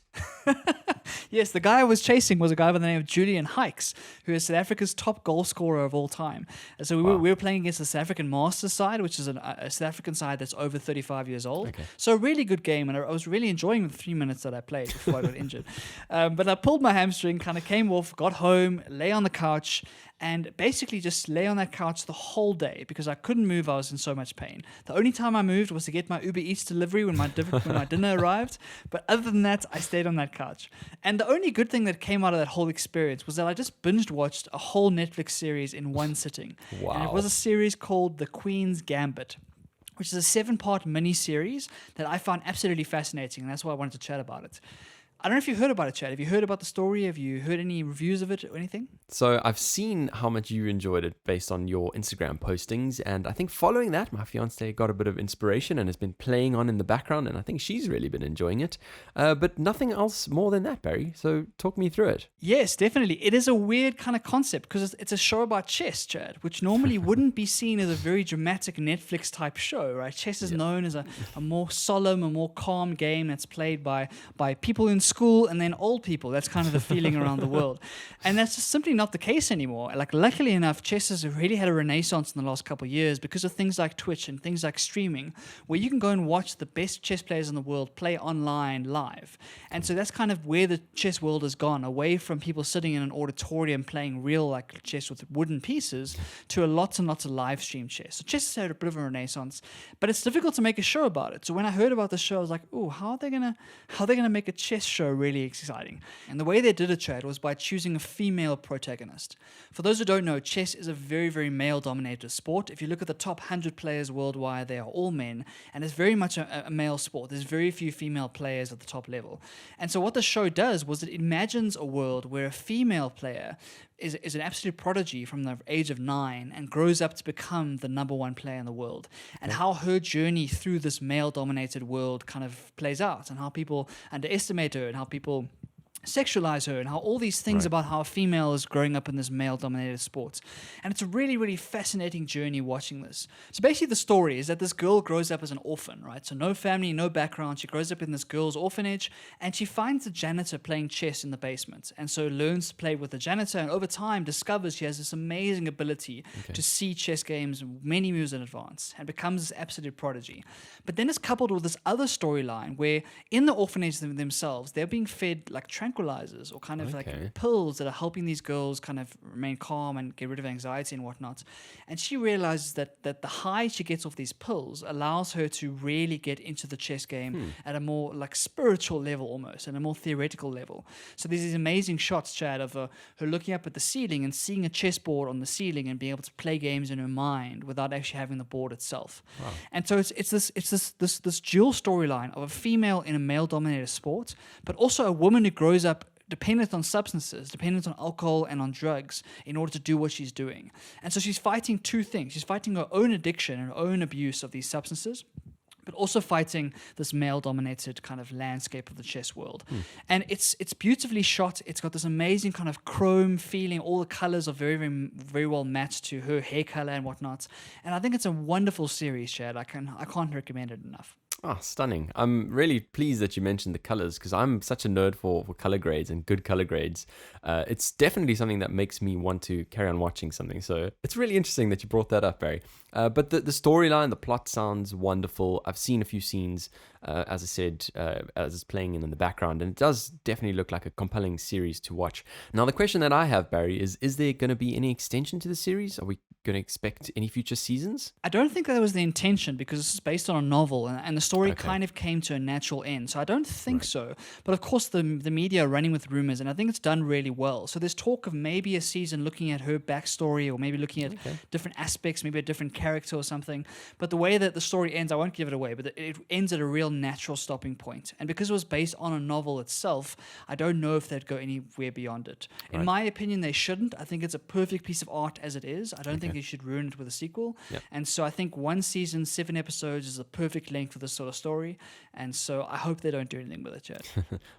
Yes, the guy I was chasing was a guy by the name of Julian Hykes, who is South Africa's top goal scorer of all time. And so we were playing against the South African Masters side, which is a South African side that's over 35 years old. Okay. So a really good game, and I was really enjoying the 3 minutes that I played before I got injured. But I pulled my hamstring, kind of came off, got home, lay on the couch, and basically just lay on that couch the whole day because I couldn't move. I was in so much pain. The only time I moved was to get my Uber Eats delivery when my dinner arrived. But other than that, I stayed on that couch. And the only good thing that came out of that whole experience was that I just binge watched a whole Netflix series in one sitting. Wow. And it was a series called The Queen's Gambit, which is a 7-part mini-series that I found absolutely fascinating, and that's why I wanted to chat about it. I don't know if you heard about it, Chad. Have you heard about the story? Have you heard any reviews of it or anything? So I've seen how much you enjoyed it based on your Instagram postings, and I think following that, my fiance got a bit of inspiration and has been playing on in the background, and I think she's really been enjoying it. But nothing else more than that, Barry. So talk me through it. Yes, definitely. It is a weird kind of concept because it's a show about chess, Chad, which normally wouldn't be seen as a very dramatic Netflix type show, right? Chess is known as a more solemn, a more calm game that's played by people in school and then old people. That's kind of the feeling around the world. And that's just simply not the case anymore. Like, luckily enough, chess has really had a renaissance in the last couple of years because of things like Twitch and things like streaming, where you can go and watch the best chess players in the world play online live. And so that's kind of where the chess world has gone, away from people sitting in an auditorium playing real like chess with wooden pieces to lots and lots of live stream chess. So chess has had a bit of a renaissance, but it's difficult to make a show about it. So when I heard about the show, I was like, "Ooh, how are they gonna make a chess show really exciting?" And the way they did it, Chad, was by choosing a female protagonist. For those who don't know, chess is a very, very male-dominated sport. If you look at the top 100 players worldwide, they are all men, and it's very much a male sport. There's very few female players at the top level. And so what the show does was it imagines a world where a female player is an absolute prodigy from the age of 9 and grows up to become the number 1 player in the world, and how her journey through this male-dominated world kind of plays out, and how people underestimate her, and how people sexualize her, and how all these things about how a female is growing up in this male-dominated sport. And it's a really, really fascinating journey watching this. So basically the story is that this girl grows up as an orphan, right? So no family, no background. She grows up in this girl's orphanage, and she finds a janitor playing chess in the basement, and so learns to play with the janitor, and over time discovers she has this amazing ability to see chess games many moves in advance, and becomes this absolute prodigy. But then it's coupled with this other storyline where in the orphanage themselves, they're being fed like tranquilizers or kind of like pills that are helping these girls kind of remain calm and get rid of anxiety and whatnot. And she realizes that the high she gets off these pills allows her to really get into the chess game at a more like spiritual level almost, and a more theoretical level. So there's these amazing shots, Chad, of her looking up at the ceiling and seeing a chessboard on the ceiling and being able to play games in her mind without actually having the board itself. Wow. And so it's this dual storyline of a female in a male-dominated sport, but also a woman who grows up dependent on substances, dependent on alcohol and on drugs in order to do what she's doing. And so she's fighting two things. She's fighting her own addiction and her own abuse of these substances, but also fighting this male-dominated kind of landscape of the chess world. And it's beautifully shot. It's got this amazing kind of chrome feeling. All the colors are very, very, very well matched to her hair color and whatnot. And I think it's a wonderful series, Chad. I can't recommend it enough. Oh, stunning. I'm really pleased that you mentioned the colors because I'm such a nerd for color grades and good color grades. It's definitely something that makes me want to carry on watching something. So it's really interesting that you brought that up, Barry. But the storyline, the plot sounds wonderful. I've seen a few scenes, as I said, as it's playing in the background, and it does definitely look like a compelling series to watch. Now, the question that I have, Barry, is there going to be any extension to the series? Are we going to expect any future seasons? I don't think that was the intention because this is based on a novel and the story Okay. kind of came to a natural end. So I don't think so. But of course, the media are running with rumors and I think it's done really well. So there's talk of maybe a season looking at her backstory or maybe looking at different aspects, maybe a different character or something. But the way that the story ends, I won't give it away, but it ends at a real natural stopping point. And because it was based on a novel itself, I don't know if they'd go anywhere beyond it. In my opinion, they shouldn't. I think it's a perfect piece of art as it is. I don't think you should ruin it with a sequel. Yep. And so I think one season, 7 episodes is the perfect length for this sort of story. And so I hope they don't do anything with it, Chad.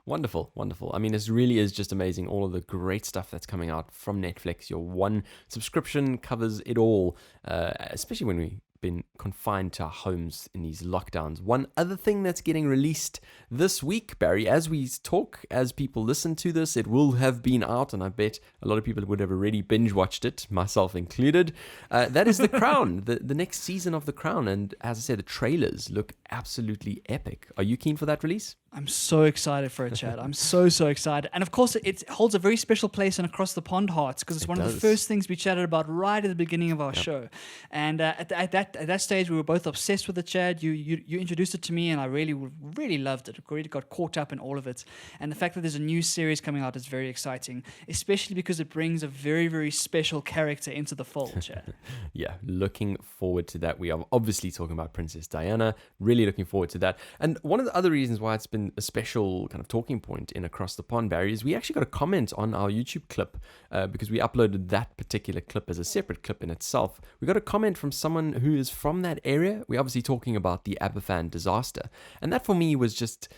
Wonderful, wonderful. I mean, this really is just amazing. All of the great stuff that's coming out from Netflix. Your one subscription covers it all, especially when we've been confined to our homes in these lockdowns. One other thing that's getting released this week, Barry, as we talk, as people listen to this, it will have been out, and I bet a lot of people would have already binge watched it, myself included. That is The Crown, the next season of The Crown. And as I said, the trailers look absolutely epic. Are you keen for that release? I'm so excited for it, Chad. I'm so excited. And of course, it holds a very special place in Across the Pond hearts because it's one of the first things we chatted about right at the beginning of our show. And at that stage, we were both obsessed with it, Chad. You introduced it to me and I really loved it. I really got caught up in all of it. And the fact that there's a new series coming out is very exciting, especially because it brings a very, very special character into the fold, Chad. Yeah, looking forward to that. We are obviously talking about Princess Diana. Really looking forward to that. And one of the other reasons why it's been a special kind of talking point in Across the Pond, Barry, is we actually got a comment on our YouTube clip because we uploaded that particular clip as a separate clip in itself. We got a comment from someone who is from that area. We're obviously talking about the Aberfan disaster. And that for me was just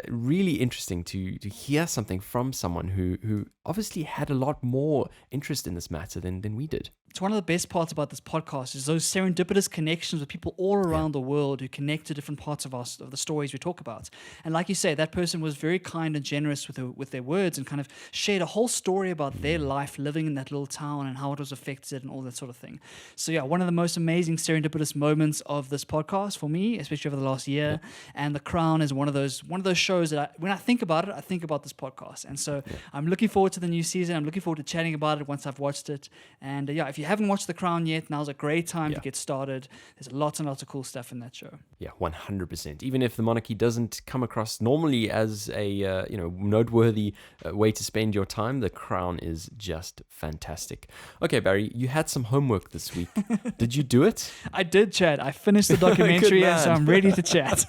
really interesting to hear something from someone who obviously had a lot more interest in this matter than we did. It's one of the best parts about this podcast is those serendipitous connections with people all around the world who connect to different parts of the stories we talk about. And like you say, that person was very kind and generous with their words and kind of shared a whole story about their life living in that little town and how it was affected and all that sort of thing. So yeah, one of the most amazing serendipitous moments of this podcast for me, especially over the last year. And The Crown is one of those shows that when I think about it, I think about this podcast. And so I'm looking forward to the new season. I'm looking forward to chatting about it once I've watched it. And if you haven't watched The Crown yet, now's a great time to get started. There's lots and lots of cool stuff in that show. Yeah, 100%. Even if the monarchy doesn't come across normally as a noteworthy way to spend your time, The Crown is just fantastic. Okay, Barry, you had some homework this week. Did you do it? I did, Chad. I finished the documentary, and so I'm ready to chat.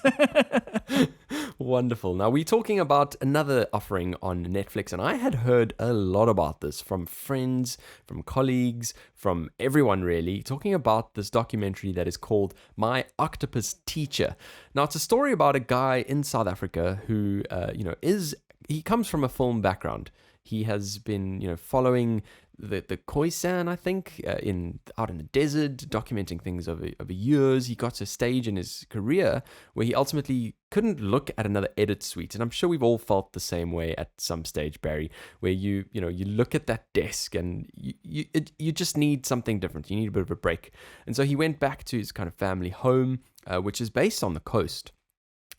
Wonderful. Now, we're talking about another offering on Netflix, and I had heard a lot about this from friends, from colleagues, from everyone really, talking about this documentary that is called My Octopus Teacher. Now, it's a story about a guy in South Africa who, he comes from a film background. He has been, following the Khoisan, I think, out in the desert, documenting things over years. He got to a stage in his career where he ultimately couldn't look at another edit suite. And I'm sure we've all felt the same way at some stage, Barry, where you look at that desk and you just need something different. You need a bit of a break. And so he went back to his kind of family home, which is based on the coast,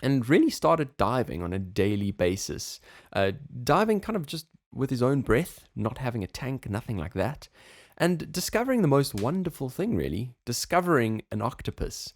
and really started diving on a daily basis. Diving kind of just with his own breath, not having a tank, nothing like that. And discovering the most wonderful thing, really, discovering an octopus,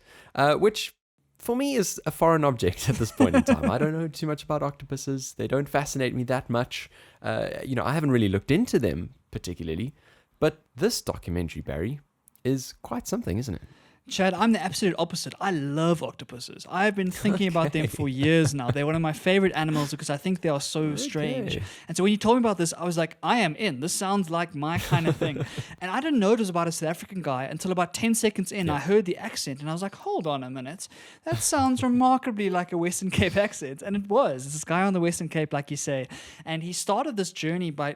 which for me is a foreign object at this point in time. I don't know too much about octopuses. They don't fascinate me that much. I haven't really looked into them particularly. But this documentary, Barry, is quite something, isn't it? Chad, I'm the absolute opposite. I love octopuses. I've been thinking about them for years now. They're one of my favorite animals because I think they are so strange. And so when you told me about this, I was like, I am in. This sounds like my kind of thing. And I didn't know it was about a South African guy until about 10 seconds in. I heard the accent and I was like, hold on a minute. That sounds remarkably like a Western Cape accent. And it was. It's this guy on the Western Cape, like you say. And he started this journey by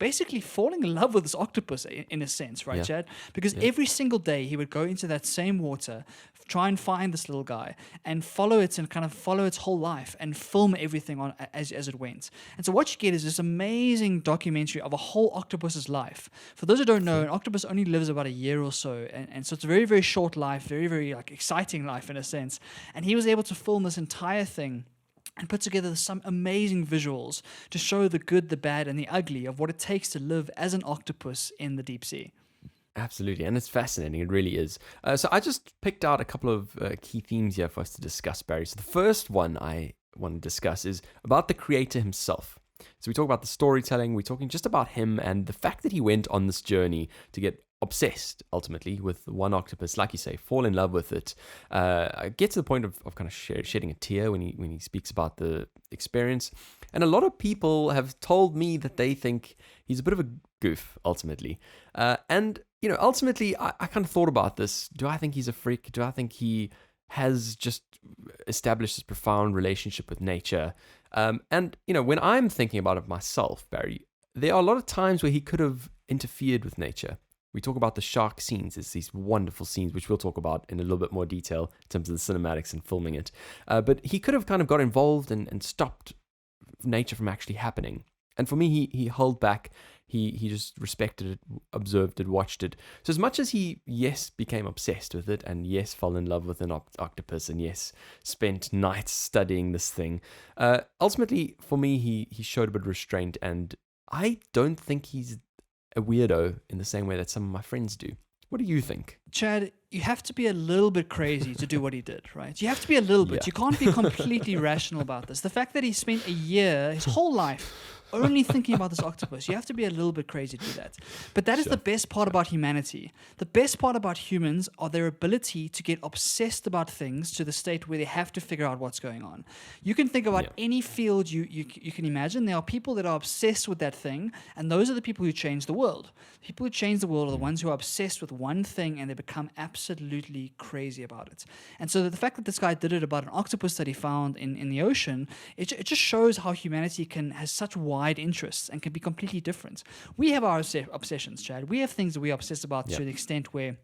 basically falling in love with this octopus in a sense, right, Chad? Because every single day he would go into that same water, try and find this little guy and follow it and kind of follow its whole life and film everything on as it went. And so what you get is this amazing documentary of a whole octopus's life. For those who don't know, an octopus only lives about a year or so. And so it's a very, very short life, very, very exciting life in a sense. And he was able to film this entire thing and put together some amazing visuals to show the good, the bad, and the ugly of what it takes to live as an octopus in the deep sea. Absolutely, and it's fascinating. It really is. So I just picked out a couple of key themes here for us to discuss, Barry. So the first one I want to discuss is about the creator himself. So we talk about the storytelling, we're talking just about him and the fact that he went on this journey to get obsessed, ultimately, with one octopus, like you say, fall in love with it. I get to the point of kind of shedding a tear when he speaks about the experience. And a lot of people have told me that they think he's a bit of a goof, ultimately. And, ultimately, I kind of thought about this. Do I think he's a freak? Do I think he has just established this profound relationship with nature? And, when I'm thinking about it myself, Barry, there are a lot of times where he could have interfered with nature. We talk about the shark scenes. It's these wonderful scenes, which we'll talk about in a little bit more detail in terms of the cinematics and filming it. But he could have kind of got involved and stopped nature from actually happening. And for me, he held back. He just respected it, observed it, watched it. So as much as he, yes, became obsessed with it, and yes, fell in love with an octopus, and yes, spent nights studying this thing, ultimately, for me, he showed a bit of restraint, and I don't think he's a weirdo in the same way that some of my friends do. What do you think? Chad, you have to be a little bit crazy to do what he did, right? You have to be a little bit. Yeah. You can't be completely rational about this. The fact that he spent a year, his whole life, only thinking about this octopus, you have to be a little bit crazy to do that. But that is the best part about humanity. The best part about humans are their ability to get obsessed about things to the state where they have to figure out what's going on. You can think about any field you can imagine. There are people that are obsessed with that thing, and those are the people who change the world. The people who change the world are the ones who are obsessed with one thing, and they become absolutely crazy about it. And so the fact that this guy did it about an octopus that he found in the ocean, it just shows how humanity has such wide interests and can be completely different. We have our obsessions, Chad. We have things that we obsess about to the extent where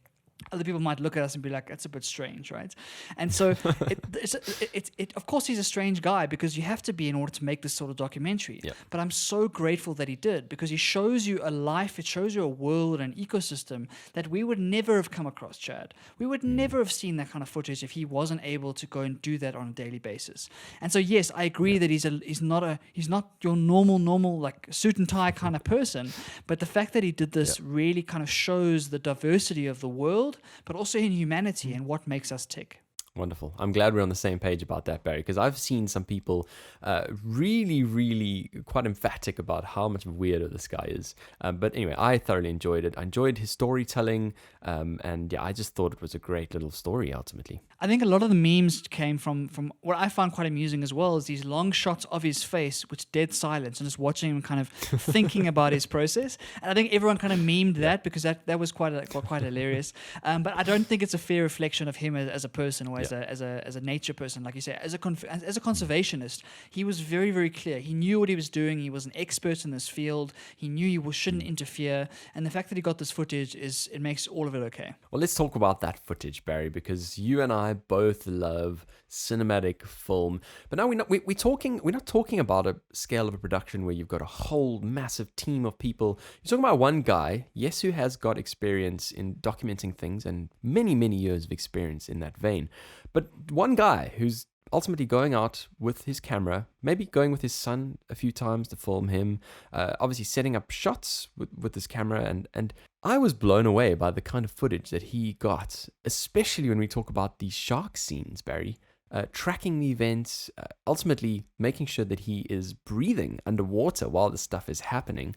other people might look at us and be like, that's a bit strange, right? And so, of course, he's a strange guy because you have to be in order to make this sort of documentary. Yeah. But I'm so grateful that he did because he shows you a life, it shows you a world, an ecosystem that we would never have come across, Chad. We would never have seen that kind of footage if he wasn't able to go and do that on a daily basis. And so, yes, I agree that he's not your normal like suit and tie kind of person. But the fact that he did this really kind of shows the diversity of the world, but also in humanity and what makes us tick. Wonderful. I'm glad we're on the same page about that, Barry, because I've seen some people really, really quite emphatic about how much of a weirdo this guy is. But anyway, I thoroughly enjoyed it. I enjoyed his storytelling, and I just thought it was a great little story, ultimately. I think a lot of the memes came from what I found quite amusing as well, is these long shots of his face with dead silence and just watching him kind of thinking about his process. And I think everyone kind of memed that because that was quite hilarious. But I don't think it's a fair reflection of him as a person or as a nature person, like you say. As a conservationist, he was very, very clear. He knew what he was doing. He was an expert in this field. He knew you shouldn't interfere. And the fact that he got this footage it makes all of it okay. Well, let's talk about that footage, Barry, because you and I both love cinematic film. But now we're not talking about a scale of a production where you've got a whole massive team of people. You're talking about one guy, yes, who has got experience in documenting things and many, many years of experience in that vein. But one guy who's ultimately going out with his camera, maybe going with his son a few times to film him, obviously setting up shots with his camera. And I was blown away by the kind of footage that he got, especially when we talk about these shark scenes, Barry. Tracking the events, ultimately making sure that he is breathing underwater while this stuff is happening.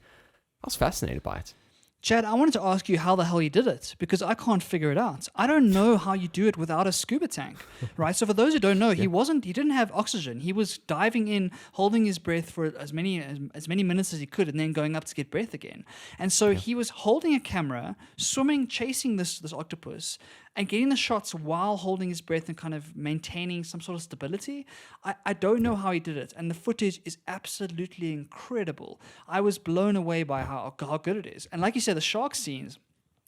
I was fascinated by it. Chad, I wanted to ask you how the hell he did it because I can't figure it out. I don't know how you do it without a scuba tank, right? So for those who don't know, he didn't have oxygen. He was diving in, holding his breath for as many minutes as he could, and then going up to get breath again. And so he was holding a camera, swimming, chasing this octopus, and getting the shots while holding his breath and kind of maintaining some sort of stability. I don't know how he did it, and the footage is absolutely incredible. I was blown away by how good it is. And like you said, the shark scenes,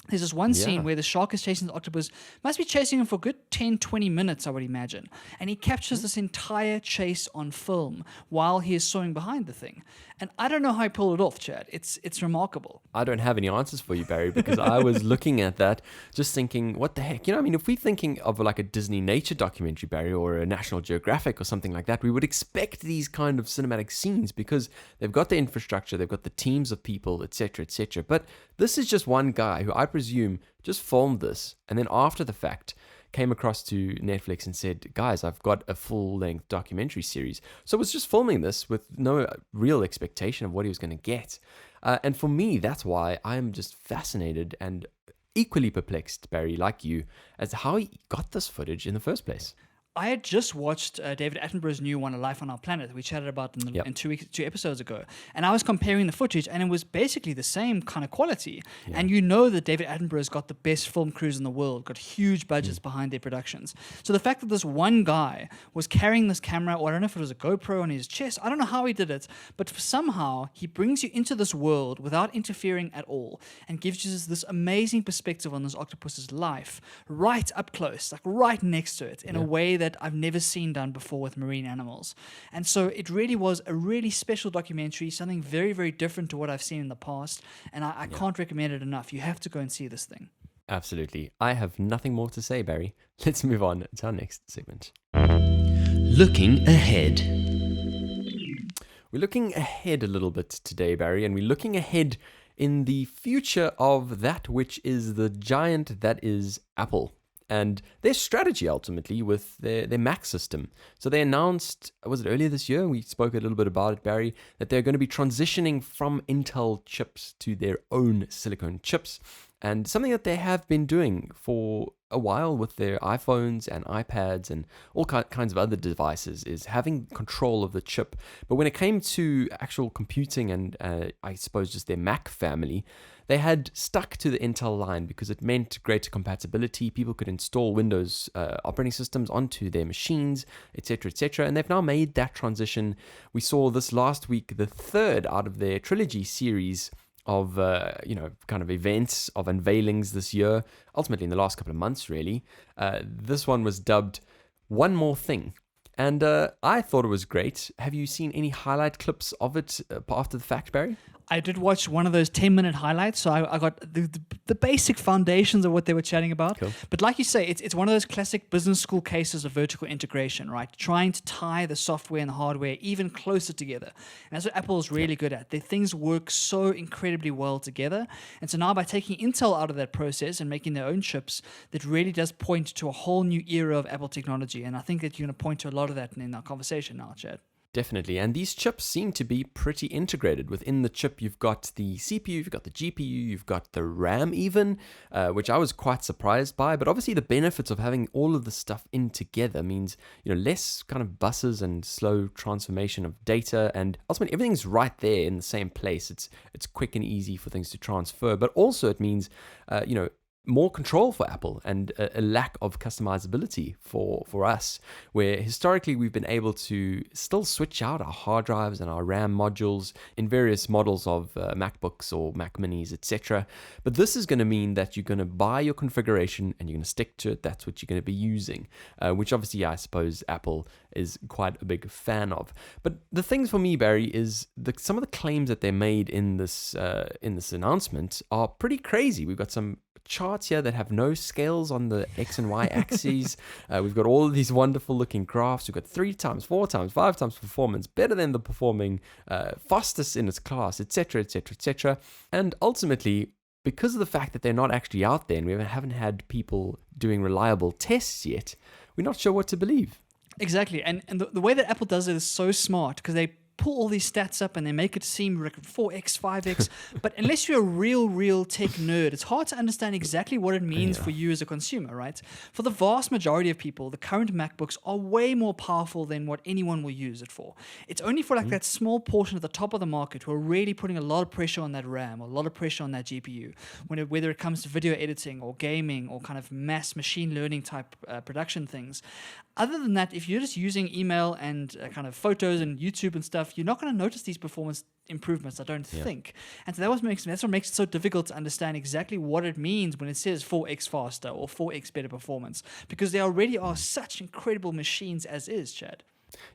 there's this one scene where the shark is chasing the octopus, must be chasing him for a good 10, 20 minutes, I would imagine. And he captures this entire chase on film while he is swimming behind the thing. And I don't know how he pulled it off, Chad. It's remarkable. I don't have any answers for you, Barry, because I was looking at that, just thinking, what the heck? If we're thinking of like a Disney nature documentary, Barry, or a National Geographic or something like that, we would expect these kind of cinematic scenes because they've got the infrastructure, they've got the teams of people, etc., etc. But this is just one guy who I presume, just filmed this, and then after the fact, came across to Netflix and said, guys, I've got a full-length documentary series. So was just filming this with no real expectation of what he was going to get. And for me, that's why I'm just fascinated and equally perplexed, Barry, like you, as to how he got this footage in the first place. I had just watched David Attenborough's new one, A Life on Our Planet, we chatted about in 2 episodes ago. And I was comparing the footage, and it was basically the same kind of quality. Yeah. And you know that David Attenborough's got the best film crews in the world, got huge budgets behind their productions. So the fact that this one guy was carrying this camera, or I don't know if it was a GoPro on his chest, I don't know how he did it, but somehow he brings you into this world without interfering at all and gives you this amazing perspective on this octopus's life, right up close, like right next to it, in a way that I've never seen done before with marine animals. And so it really was a really special documentary, something very, very different to what I've seen in the past. And I can't recommend it enough. You have to go and see this thing. Absolutely. I have nothing more to say, Barry. Let's move on to our next segment. Looking ahead. We're looking ahead a little bit today, Barry, and we're looking ahead in the future of that which is the giant that is Apple. And their strategy ultimately with their Mac system. So they announced, was it earlier this year? We spoke a little bit about it, Barry, that they're going to be transitioning from Intel chips to their own silicone chips. And something that they have been doing for a while with their iPhones and iPads and all kinds of other devices is having control of the chip. But when it came to actual computing and I suppose just their Mac family, they had stuck to the Intel line because it meant greater compatibility. People could install Windows operating systems onto their machines, etc., etc. And they've now made that transition. We saw this last week, the third out of their trilogy series of kind of events, of unveilings this year, ultimately in the last couple of months, really. This one was dubbed One More Thing. And I thought it was great. Have you seen any highlight clips of it after the fact, Barry? I did watch one of those 10-minute highlights, so I got the basic foundations of what they were chatting about. Cool. But like you say, it's one of those classic business school cases of vertical integration, right? Trying to tie the software and the hardware even closer together. And that's what Apple is really good at. Their things work so incredibly well together. And so now by taking Intel out of that process and making their own chips, that really does point to a whole new era of Apple technology. And I think that you're going to point to a lot of that in our conversation now, Chad. Definitely. And these chips seem to be pretty integrated. Within the chip, you've got the CPU, you've got the GPU, you've got the RAM even, which I was quite surprised by. But obviously the benefits of having all of this stuff in together means, less kind of buses and slow transformation of data. And ultimately everything's right there in the same place. It's quick and easy for things to transfer. But also it means, more control for Apple and a lack of customizability for us, where historically we've been able to still switch out our hard drives and our RAM modules in various models of MacBooks or Mac Minis, etc. But this is going to mean that you're going to buy your configuration and you're going to stick to it. That's what you're going to be using, which obviously I suppose Apple is quite a big fan of. But the things for me, Barry, is some of the claims that they made in this announcement are pretty crazy. We've got some charts here that have no scales on the X and Y axes. We've got all of these wonderful looking graphs. We've got 3 times, 4 times, 5 times performance, better than the performing, fastest in its class, etc., etc., etc. And ultimately, because of the fact that they're not actually out there and we haven't had people doing reliable tests yet, we're not sure what to believe. Exactly. And the way that Apple does it is so smart because they pull all these stats up and they make it seem like 4x, 5x. But unless you're a real tech nerd, it's hard to understand exactly what it means for you as a consumer, right? For the vast majority of people, the current MacBooks are way more powerful than what anyone will use it for. It's only for like that small portion at the top of the market who are really putting a lot of pressure on that RAM or a lot of pressure on that GPU, whether it comes to video editing or gaming or kind of mass machine learning type production things. Other than that, if you're just using email and kind of photos and YouTube and stuff, you're not going to notice these performance improvements, I don't think. And so that's what makes it so difficult to understand exactly what it means when it says 4x faster or 4x better performance, because they already are such incredible machines as is, Chad.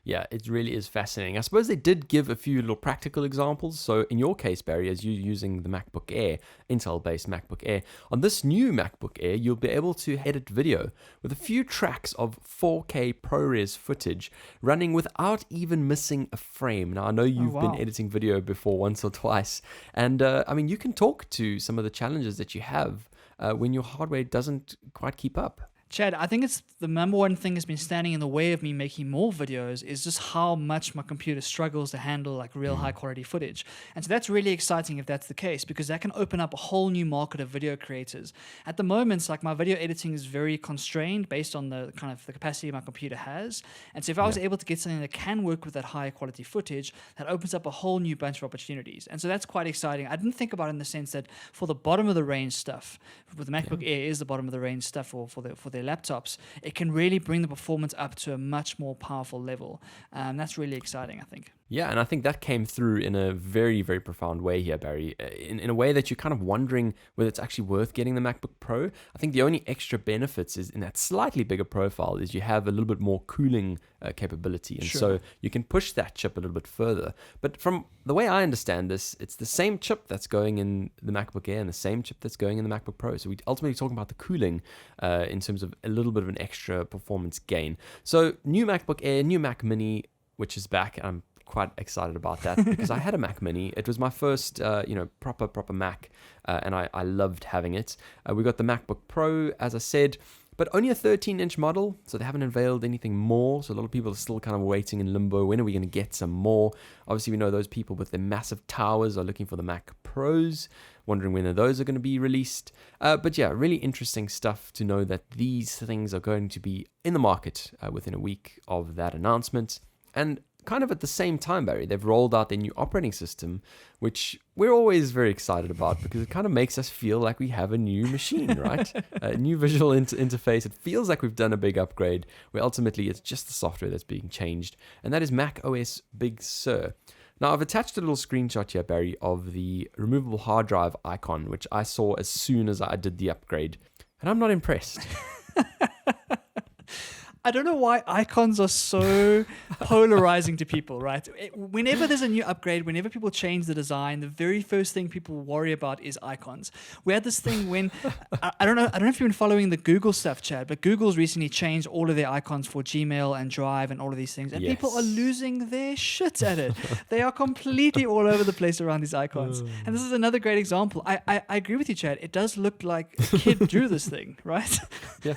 Yeah, it really is fascinating. I suppose they did give a few little practical examples. So in your case, Barry, as you're using the MacBook Air, Intel-based MacBook Air, on this new MacBook Air, you'll be able to edit video with a few tracks of 4K ProRes footage running without even missing a frame. Now, I know you've been editing video before once or twice, and I mean, you can talk to some of the challenges that you have when your hardware doesn't quite keep up. Chad, I think it's the number one thing that's been standing in the way of me making more videos is just how much my computer struggles to handle like real high quality footage. And so that's really exciting if that's the case, because that can open up a whole new market of video creators. At the moment, like my video editing is very constrained based on the kind of the capacity my computer has. And so if I was able to get something that can work with that high quality footage, that opens up a whole new bunch of opportunities. And so that's quite exciting. I didn't think about it in the sense that for the bottom of the range stuff, with the MacBook Air is the bottom of the range stuff for their laptops, it can really bring the performance up to a much more powerful level. That's really exciting, I think. Yeah, and I think that came through in a very, very profound way here, Barry, in a way that you're kind of wondering whether it's actually worth getting the MacBook Pro. I think the only extra benefits is in that slightly bigger profile is you have a little bit more cooling capability, and so you can push that chip a little bit further. But from the way I understand this, it's the same chip that's going in the MacBook Air and the same chip that's going in the MacBook Pro. So we're ultimately talking about the cooling in terms of a little bit of an extra performance gain. So new MacBook Air, new Mac Mini, which is back. I'm quite excited about that because I had a Mac Mini. It was my first, proper Mac, and I loved having it. We got the MacBook Pro, as I said, but only a 13-inch model, so they haven't unveiled anything more. So a lot of people are still kind of waiting in limbo. When are we going to get some more? Obviously, we know those people with their massive towers are looking for the Mac Pros, wondering when those are going to be released. But yeah, really interesting stuff to know that these things are going to be in the market within a week of that announcement. And kind of at the same time, Barry, they've rolled out their new operating system, which we're always very excited about because it kind of makes us feel like we have a new machine, right? A new visual interface. It feels like we've done a big upgrade, where ultimately it's just the software that's being changed, and that is macOS Big Sur. Now, I've attached a little screenshot here, Barry, of the removable hard drive icon, which I saw as soon as I did the upgrade, and I'm not impressed. I don't know why icons are so polarizing to people, right? Whenever there's a new upgrade, whenever people change the design, the very first thing people worry about is icons. We had this thing when, I don't know if you've been following the Google stuff, Chad, but Google's recently changed all of their icons for Gmail and Drive and all of these things, and people are losing their shit at it. They are completely all over the place around these icons. And this is another great example. I agree with you, Chad. It does look like a kid drew this thing, right? Yeah.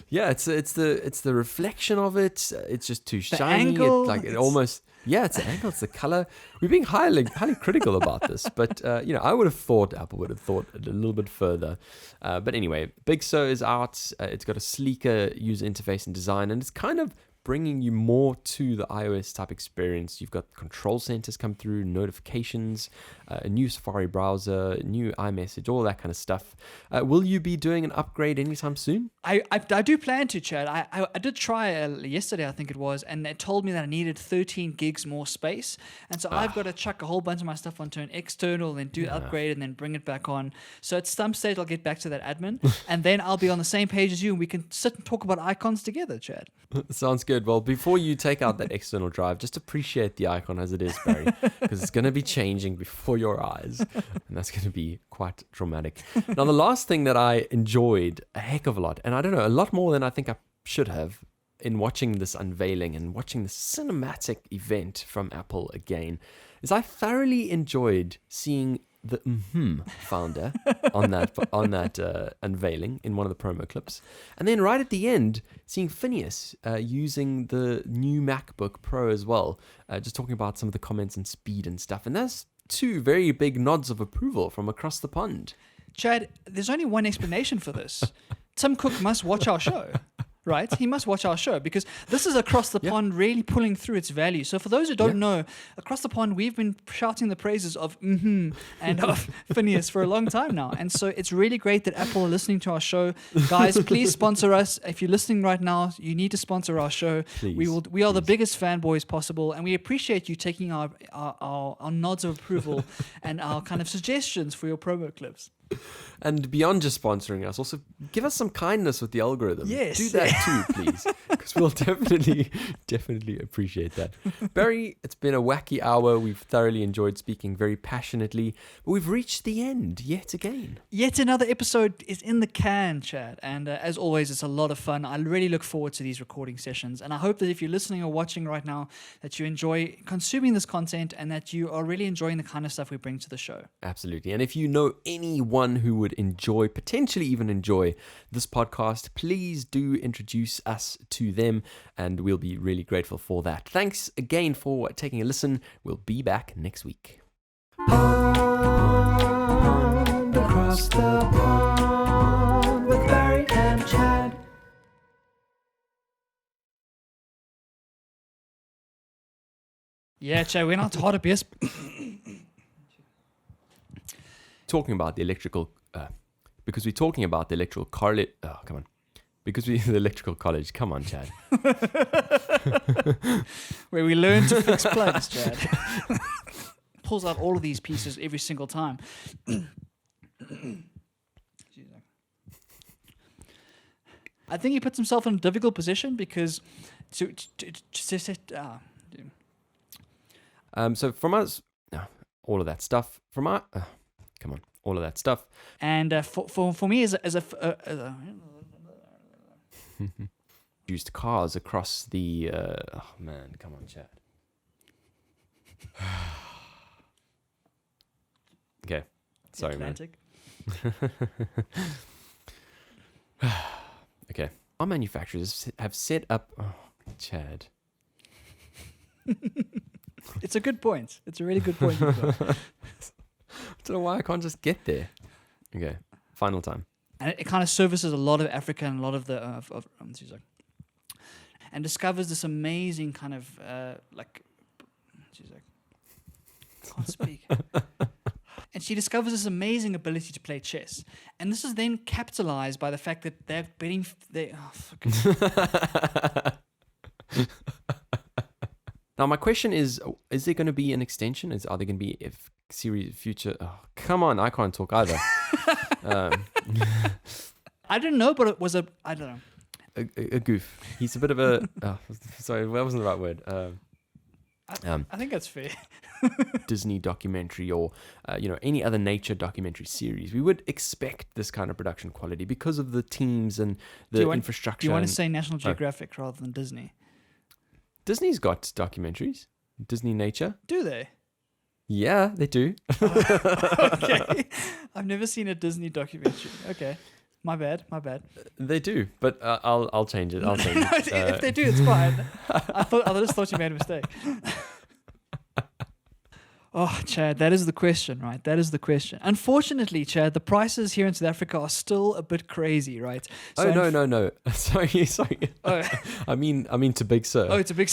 Yeah, it's the reflection of it. It's just too shiny. Angle, it almost. Yeah, it's the angle. It's the color. We're being highly critical about this, but I would have thought Apple would have thought a little bit further. But anyway, Big Sur is out. It's got a sleeker user interface and design, and it's kind of bringing you more to the iOS type experience. You've got control centers come through, notifications, a new Safari browser, new iMessage, all that kind of stuff. Will you be doing an upgrade anytime soon? I do plan to, Chad. I did try yesterday, I think it was, and it told me that I needed 13 gigs more space. And so I've got to chuck a whole bunch of my stuff onto an external, then do upgrade, and then bring it back on. So at some stage, I'll get back to that admin, and then I'll be on the same page as you, and we can sit and talk about icons together, Chad. Sounds good. Well, before you take out that external drive, just appreciate the icon as it is, Barry, because it's going to be changing before your eyes, and that's going to be quite dramatic. Now, the last thing that I enjoyed a heck of a lot, and I don't know, a lot more than I think I should have, in watching this unveiling and watching this cinematic event from Apple again, is I thoroughly enjoyed seeing the founder on that unveiling in one of the promo clips, and then right at the end seeing Phineas using the new MacBook Pro as well, just talking about some of the comments and speed and stuff, and that's two very big nods of approval from across the pond. Chad, there's only one explanation for this. Tim Cook must watch our show. Right? He must watch our show because this is across the pond really pulling through its value. So for those who don't know, across the pond, we've been shouting the praises of and of Phineas for a long time now. And so it's really great that Apple are listening to our show. Guys, please sponsor us. If you're listening right now, you need to sponsor our show. We are the biggest fanboys possible, and we appreciate you taking our nods of approval and our kind of suggestions for your promo clips. And beyond just sponsoring us, also give us some kindness with the algorithm. Yes. Do that too, please. because we'll definitely appreciate that. Barry, it's been a wacky hour. We've thoroughly enjoyed speaking very passionately, but we've reached the end yet again. Yet another episode is in the can, Chad. And as always, it's a lot of fun. I really look forward to these recording sessions. And I hope that if you're listening or watching right now, that you enjoy consuming this content and that you are really enjoying the kind of stuff we bring to the show. Absolutely. And if you know anyone who would potentially even enjoy this podcast, please do introduce us to them, and we'll be really grateful for that. Thanks again for taking a listen. We'll be back next week. Pond across the pond with Barry and Chad. Yeah, Chad, we're not hard at best. Talking about the electrical, because we're talking about the electrical college. Oh, come on. Because we the electrical college. Come on, Chad. Where we learn to fix plugs, Chad. Pulls out all of these pieces every single time. I think he puts himself in a difficult position because so from us, all of that stuff. From our, come on, all of that stuff. and for me as a Used cars across the. Oh man, come on, Chad. Okay, sorry, Atlantic. man. Okay, our manufacturers have set up. Oh, Chad. It's a good point. It's a really good point. You've got. I don't know why I can't just get there. Okay, final time. And it kind of services a lot of Africa and a lot of the and discovers this amazing kind of can't speak. And she discovers this amazing ability to play chess, and this is then capitalized by the fact that they're betting. Now, my question is there going to be an extension? Are there going to be series future? Oh, come on, I can't talk either. I didn't know, but it was I don't know. A goof. He's a bit of a. Sorry, that wasn't the right word. I think that's fair. Disney documentary or any other nature documentary series. We would expect this kind of production quality because of the teams and the infrastructure. Do you want to say National Geographic rather than Disney? Disney's got documentaries. Disney Nature. Do they? Yeah, they do. Okay. I've never seen a Disney documentary. Okay. My bad. They do, but I'll change it. I'll change it. If they do, it's fine. I just thought you made a mistake. Oh, Chad, that is the question, right? That is the question. Unfortunately, Chad, the prices here in South Africa are still a bit crazy, right? So no. Sorry. Oh. I mean to Big Sur. Oh, it's a big.